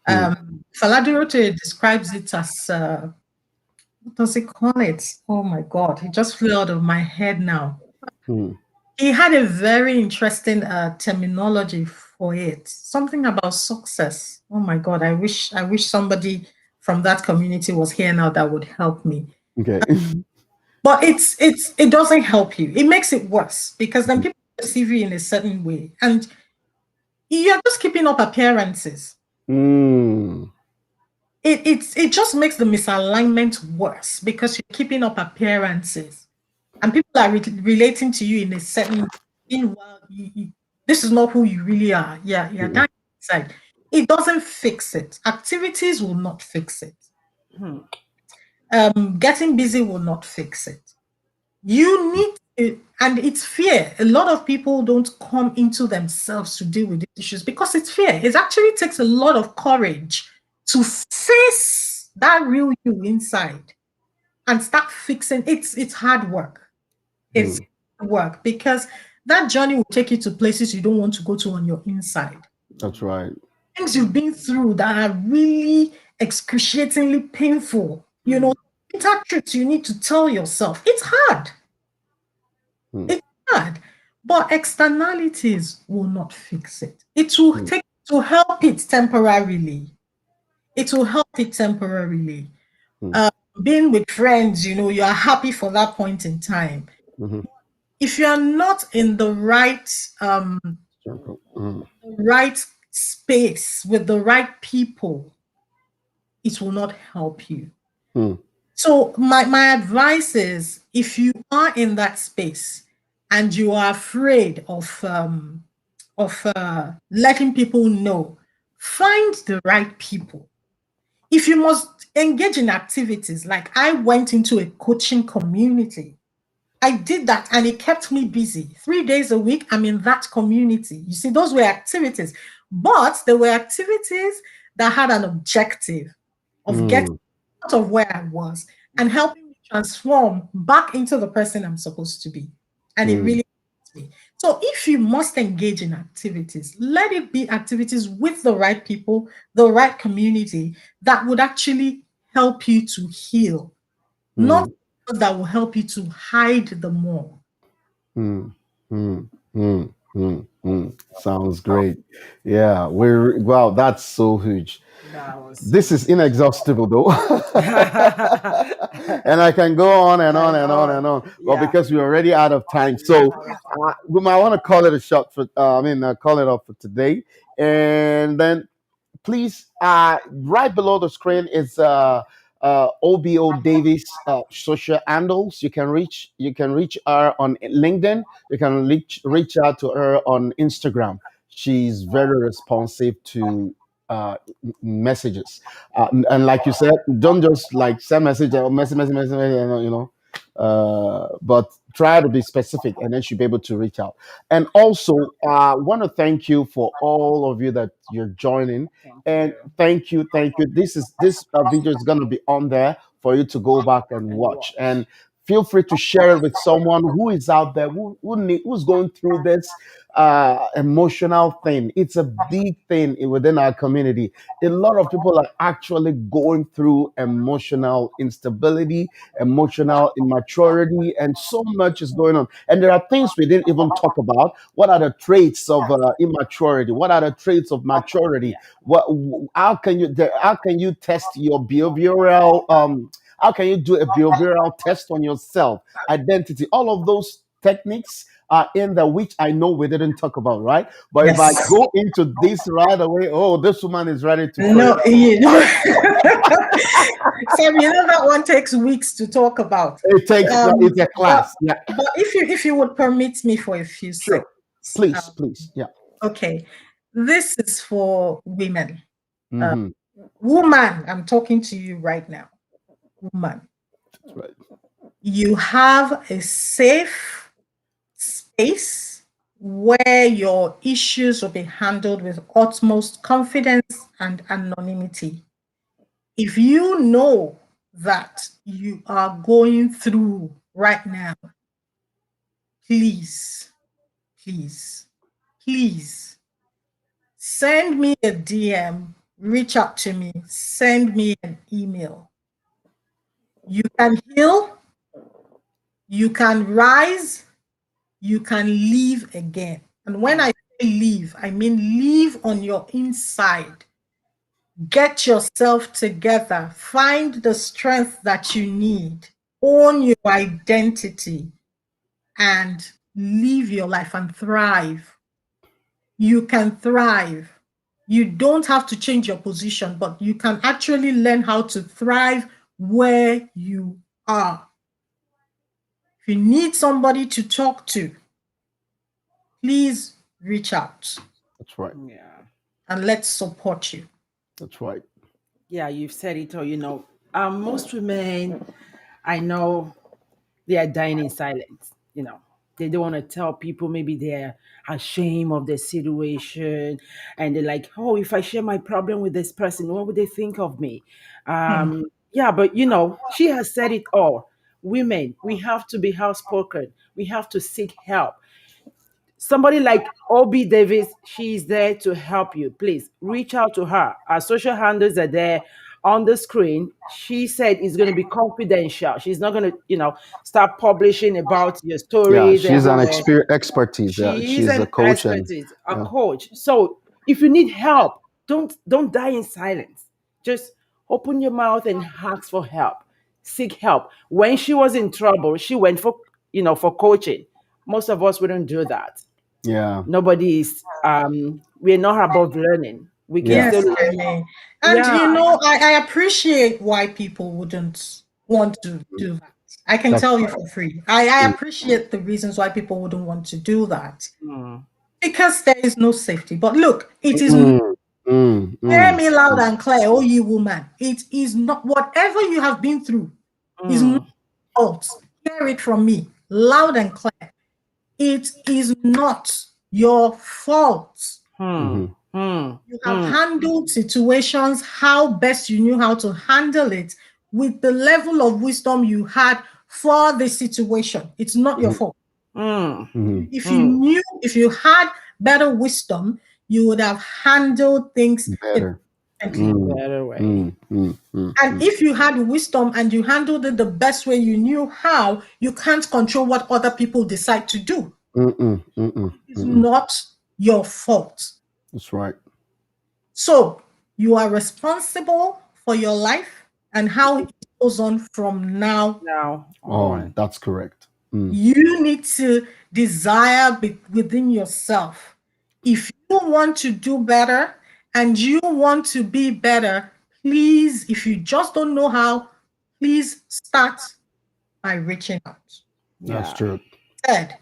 mm, Faladirote describes it as what does he call it? Oh my God, it just flew out of my head now. mm. He had a very interesting terminology for it. Something about success. Oh my God, I wish somebody from that community was here now that would help me. Okay. But it doesn't help you. It makes it worse because then people perceive you in a certain way, and you're just keeping up appearances. Mm, It just makes the misalignment worse because you're keeping up appearances and people are relating to you in a certain well, this is not who you really are. Yeah, mm, that inside. It doesn't fix it. Activities will not fix it. mm, Getting busy will not fix it. You need to, and it's fear. A lot of people don't come into themselves to deal with these issues because it's fear. It actually takes a lot of courage to face that real you inside and start fixing. It's hard work. It's mm. hard work because that journey will take you to places you don't want to go to on your inside. That's right. Things you've been through that are really excruciatingly painful. mm, Bitter truths you need to tell yourself. It's hard. Mm, It's hard, but externalities will not fix it. It will mm, take to help it temporarily. It will help it temporarily. mm, Uh, Being with friends, you are happy for that point in time. mhm. If you are not in the Mm, right space with the right people, it will not help you. mm, So my advice is if you are in that space and you are afraid of letting people know, find the right people. If you must engage in activities, like I went into a coaching community. I did that and it kept me busy. 3 days a week, I'm in that community. You see, those were activities, but they were activities that had an objective of getting mm, out of where I was and helping me transform back into the person I'm supposed to be. And it mm, really helped me. So if you must engage in activities, let it be activities with the right people, the right community that would actually help you to heal, not mm, that will help you to hide the more. mm, mm, mm, Sounds great. Yeah, we're wow, that's so huge. that was This so is inexhaustible though. And I can go on and on and and on and on. on. Well, Yeah. because we're already out of time. Yeah. So we might want to call it a shot for, call it off for today. And then please, right below the screen is Oby O-Davies social handles. You can reach her on LinkedIn. You can reach out to her on Instagram. She's very responsive to messages, and like you said, don't just like send message or message, but try to be specific, and then she'll be able to reach out. And also, want to thank you for all of you that you're joining, Thank and you. thank you. This video is going to be on there for you to go back and And watch. watch. And Feel free to share it with someone who is out there who's going through this emotional thing. It's a big thing within our community. A lot of people are actually going through emotional instability, emotional immaturity, and so much is going on. And there are things we didn't even talk about. What are the traits of immaturity? What are the traits of maturity? Yeah. What? How can you test your behavioral? How can you do a behavioral test on yourself? Identity. All of those techniques are in the which I know we didn't talk about, right? But if I Yes. go into this right away, oh, this woman is ready to pray. No, you know, Sam, you know that one takes weeks to talk about. It takes it's a But class. Yeah, if you would permit me for a few sure. seconds, Please, please. Yeah. okay, this is for women. Uh, Mm-hmm. Woman, I'm talking to you right now. Woman, That's right. you have a safe space where your issues will be handled with utmost confidence and anonymity. If you know that you are going through right now, please, please, please send me a DM, reach out to me, send me an email. You can heal, you can rise, you can live again. And when I say live, I mean live on your inside. Get yourself together, find the strength that you need, own your identity, and live your life and thrive. You can thrive. You don't have to change your position, but you can actually learn how to thrive where you are. If you need somebody to talk to, please reach out That's right. Yeah. and let's support you. That's right. Yeah, you've said it all. Most women I know, they are dying in silence. They don't want to tell people. Maybe they're ashamed of the situation, and they're like, "Oh, if I share my problem with this person, what would they think of me?" Hmm. Yeah, but she has said it all. Women, we have to be outspoken. We have to seek help. Somebody like Oby Davis, she's there to help you. Please reach out to her. Our social handles are there on the screen. She said it's going to be confidential. She's not going to, start publishing about your Yeah, stories she's an everywhere. expertise. Yeah, She is she's a an coach and expertise, a yeah. coach. So if you need help, don't die in silence. Just open your mouth and ask for help. Seek help. When she was in trouble, she went for coaching. Most of us wouldn't do that. Yeah. Nobody is we're not above learning. We can Yeah. Yes, still learn. Kenny. And Yeah. I appreciate why people wouldn't want to do that. I can That's tell you right. for free. I Mm, appreciate the reasons why people wouldn't want to do that Mm, because there is no safety. But look, it is not, mm, mm, hear mm, me loud mm. and clear, oh you woman. It is not whatever you have been through is not mm, fault. Hear it from me loud and clear. It is not your fault. mm, Mhm. mm, You have mm, handled situations how best you knew how to handle it with the level of wisdom you had for the situation. It's not your Mhm. fault. mm, Mhm. mm. If you had better wisdom, you would have handled things Better. differently. Mm, Better way. mm, mm, mm, And mm, if you had wisdom and you handled it the best way you knew how, you can't control what other people decide to do. mm, mm, mm, mm, It's mm, mm. not your fault. That's right. So you are responsible for your life and how it goes on from now. Now Oh, on. that's correct. Mm, You need to desire within yourself. If you want to do better and you want to be better, please, if you just don't know how, please start by reaching out. that's Yeah. true. Third,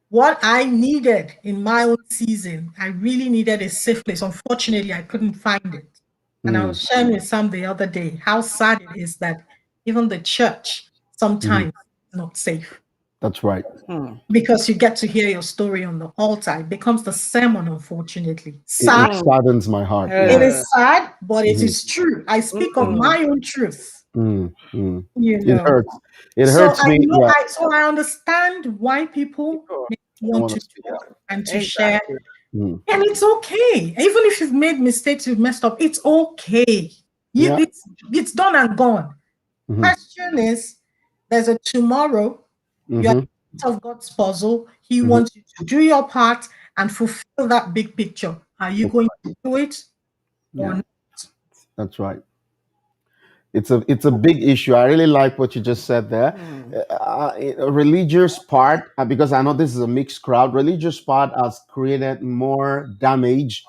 what I needed in my own season, I really needed a safe place. Unfortunately, I couldn't find it. And I Mm, was sharing with Sam the other day how sad it is that even the church mhm. sometimes is not safe That's right. Mm, because you get to hear your story on the altar. It becomes the sermon, unfortunately. Sad. It mm. saddens my heart. It Yeah. is sad, but it Mhm. is true. I speak of Mm, my own truth. Mm. You It know. hurts. It hurts me. Yeah, So I understand why people People may I want want to to speak talk out. and to share. exactly. Mm. And it's okay. Even if you've made mistakes, you've messed up, it's okay. Yeah. It's done and gone. Mm-hmm. Question is, there's a tomorrow. You're Mm-hmm. part of God's puzzle. He Mm-hmm. wants you to do your part and fulfill that big picture. Are you That's going right. to do it or Yeah, not? that's right. It's a big issue. I really like what you just said there. Mm, A religious part, because I know this is a mixed crowd. Religious part has created more damage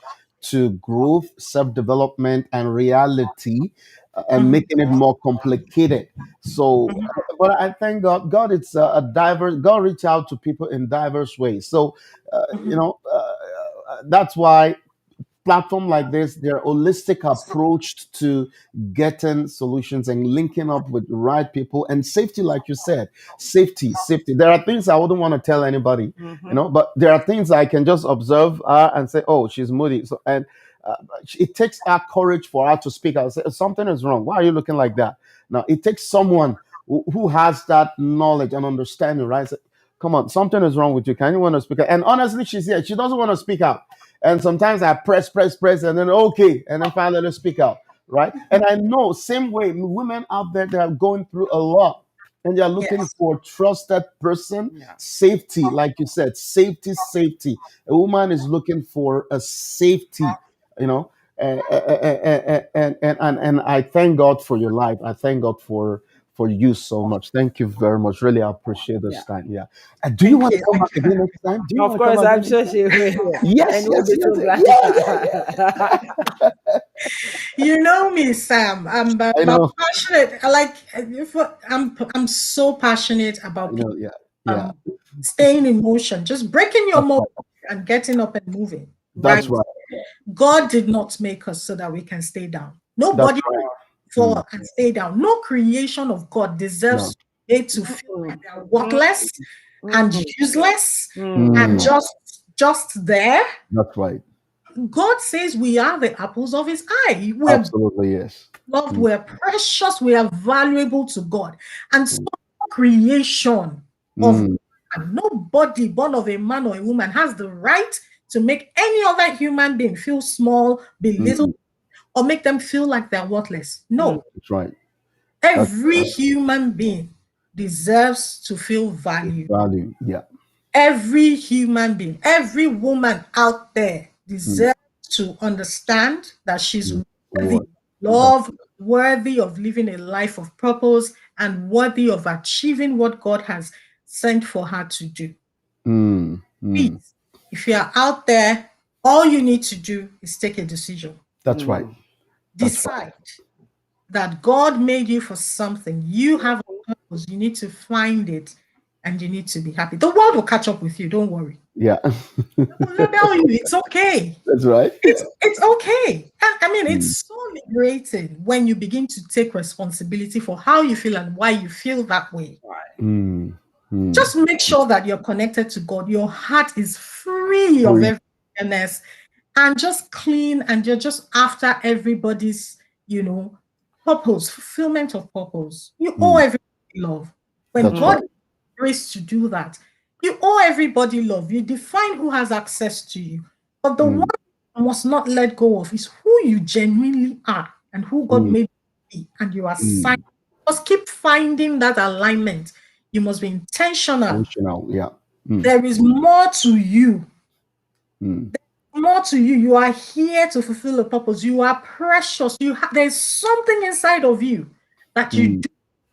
to growth, self development, and reality, and Mhm, making it more complicated. So, mhm, but I thank God. God, it's a diverse. God reach out to people in diverse ways. So, mhm, that's why platform like this, their holistic approach to getting solutions and linking up with the right people and safety, like you said, safety. There are things I wouldn't want to tell anybody, mhm, but there are things I can just observe and say, oh, she's moody. So, and it takes our courage for her to speak out. Say, something is wrong. Why are you looking like that? Now, it takes someone who has that knowledge and understanding, right? Say, come on, something is wrong with you. Can you want to speak out? And honestly, she's here. She doesn't want to speak out. And sometimes I press, and then okay, and then finally let us speak out, right? And I know same way women out there that are going through a lot, and they're looking yes. for trusted person, yeah. safety, like you said, safety. A woman is looking for a safety, you know. And I thank God for your life. I thank God for you so much. Thank you very much. Really appreciate Yeah. this time. Yeah. Do you Thank want to you. come back Thank you. again next time? Do you Of want to come course, back I'm again next sure time? she will. Yes, And we'll yes, be yes. so glad. Yeah. You know me, Sam. I I'm know. passionate. I'm so passionate I about people know. Yeah. Yeah. staying in motion, just breaking your That's mold right. and getting up and moving. Right? That's right. God did not make us so that we can stay down. That's Nobody right. Mm, fall and stay down. No creation of God no. deserves to feel like Mm, they are mm, worthless and mm, useless mm. and Mm, just there. that's right. God says we are the apples of his eye. We're Absolutely. Yes. loved, Mm, we're precious, we are valuable to God. And so mm, creation of mm, man, nobody born of a man or a woman has the right to make any other human being feel small, belittle, mm. or make them feel like they're worthless. Mm, No, That's right. That's every human being deserves to feel valued. value. Yeah. Every human being, every woman out there Mm, deserves to understand that she's mm. worthy of What? That's love, worthy of living a life of purpose, and worthy of achieving what God has sent for her to do. mm. Please, if you are out there, all you need to do is take a decision. That's right. mm, That's right. Decide that God made you for something. You have a purpose. You need to find it and you need to be happy. The world will catch up with you. Don't worry. Yeah. They'll tell you it's okay. That's right. It's okay. And I mean, Mm, it's so liberating when you begin to take responsibility for how you feel and why you feel that way. right. mm, mm. Just make sure that you're connected to God. Your heart is free of Free. every illness and just clean, and you're just after everybody's, you know, purpose, fulfillment of purpose. You owe Mm, everybody love. When that's God right. Mm, gives you grace to do that, you owe everybody love. You define who has access to you. But the one Mm, you must not let go of is who you genuinely are and who God mm, made you be, and you are signed. mm. Just keep finding that alignment. You must be intentional. Functional. Yeah. Mm, There is more to you, mm, more to you. You are here to fulfill a purpose. You are precious. There's something inside of you that you mm, do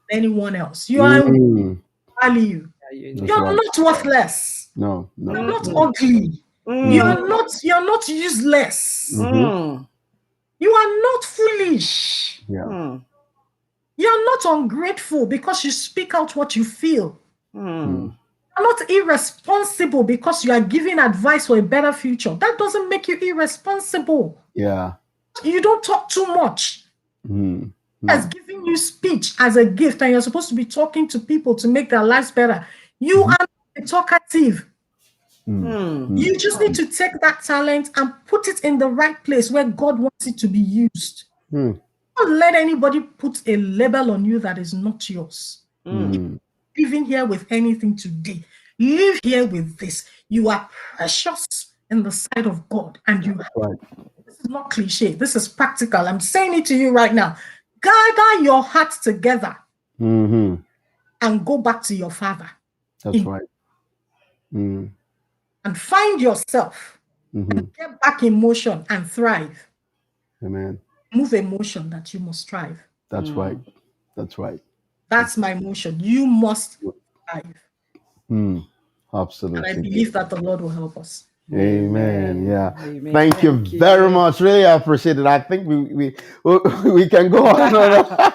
than anyone else. You are mm. value. yeah, That's unique. You're right. not worthless. No, You're no, not Mm, no. ugly. Mm, mm, You're not useless. mm-hmm. mm, You are not foolish. Yeah. mm, You're not ungrateful because you speak out what you feel. Mm, mm. You're not irresponsible because you are giving advice for a better future. That doesn't make you irresponsible. yeah. You don't talk too much. Mm, Has mm, given you speech as a gift, and you're supposed to be talking to people to make their lives better. You mhm, are not talkative. mm, Mm. mm, You just need mm, to take that talent and put it in the right place where God wants it to be used. mm. Don't let anybody put a label on you that is not yours. Mm. Living here with anything today, live here with this. You are precious in the sight of God, and you. That's right. This is not cliche. This is practical. I'm saying it to you right now. Gather your heart together Mm-hmm. and go back to your Father That's in, right. Mm. and find yourself. Mm-hmm. Get back in motion and thrive. Amen. Move a motion that you must thrive. That's right. That's right. That's my motion. You must thrive. Mm. And I Absolutely. believe that the Lord will help us. Amen. Amen. Yeah. Amen. Thank you Thank very you. much. Really appreciate it. I think we can go on.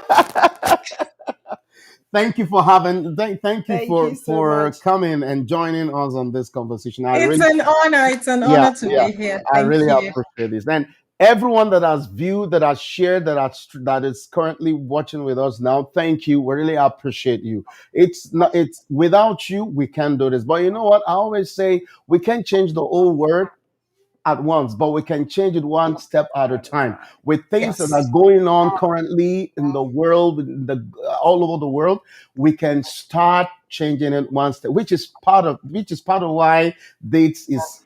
Thank you for having. Thank you Thank you so for much. coming and joining us on this conversation. I It's really, an honor. It's an yeah, honor to yeah. be here. I Thank really you. appreciate this. And everyone that has viewed, that has shared, that is currently watching with us now, thank you. We really appreciate you. It's not. It's without you, we can't do this. But you know what? I always say we can't change the whole world at once, but we can change it one step at a At a time. time. With things that are Yes. going on currently in the world, all over the world, we can start changing it one step, which is part of why dates is.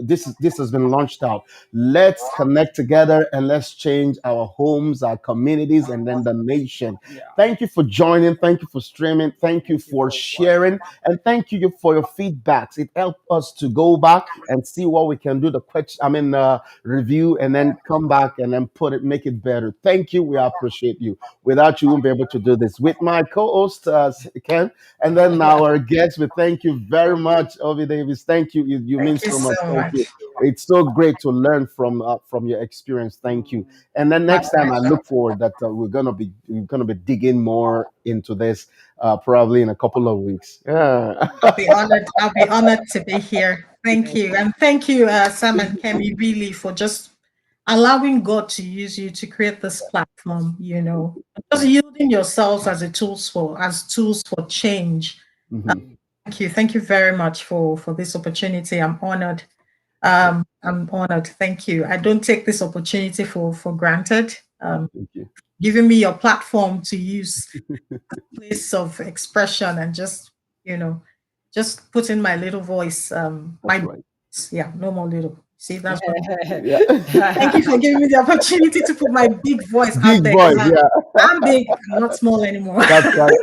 This has been launched out. Let's connect together and let's change our homes, our communities, and then the nation. Yeah. Thank you for joining. Thank you for streaming. Thank you Thank you for for watching. sharing. And thank you for your feedbacks. It helped us to go back and see what we can do, the question, review, and then come back and then make it better. Thank you. We appreciate you. Without you, we won't be able to do this. With my co-host, Ken, and then our guest, we thank you very much, Oby Davis. Thank you. You mean Thank you so much. so Thank you. much. It's so great to learn from your experience. Thank you. And then My next time, I pleasure. look forward that we're gonna be digging more into this, probably in a couple of weeks. Yeah. I'll be honored. I'll be honored to be here. Thank you. And thank you, Sam and Kemi, really, for just allowing God to use you to create this platform, just yielding yourselves as tools for change. Mhm. Thank you. Thank you very much for this opportunity. I'm honored. I'm honored. Thank you. I don't take this opportunity for granted. Thank you. Giving me your platform to use place of expression and you know, just put in my little voice. That's right. Yeah, no more little. See, that's what. Yeah. Thank you for giving me the opportunity to put my big voice out Big there boys. because Yeah. I'm big, I'm not small anymore. That's right.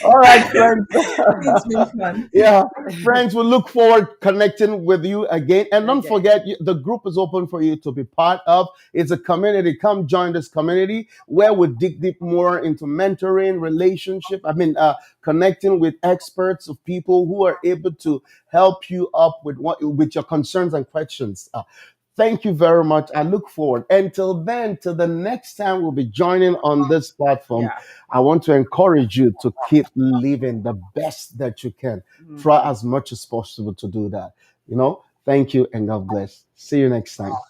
All right, friends. It's been fun. Yeah, friends, we look forward connecting with you again. And don't Okay. forget, the group is open for you to be part of. It's a community. Come join this community where we dig deep more into mentoring, relationship. Connecting with experts of people who are able to help you up with your concerns and questions. Thank you very much. I look forward. Until then, till the next time we'll be joining on this platform, Yeah. I want to encourage you to keep living the best that you can. Try as much as possible to do that. Thank you and God bless. See you next time.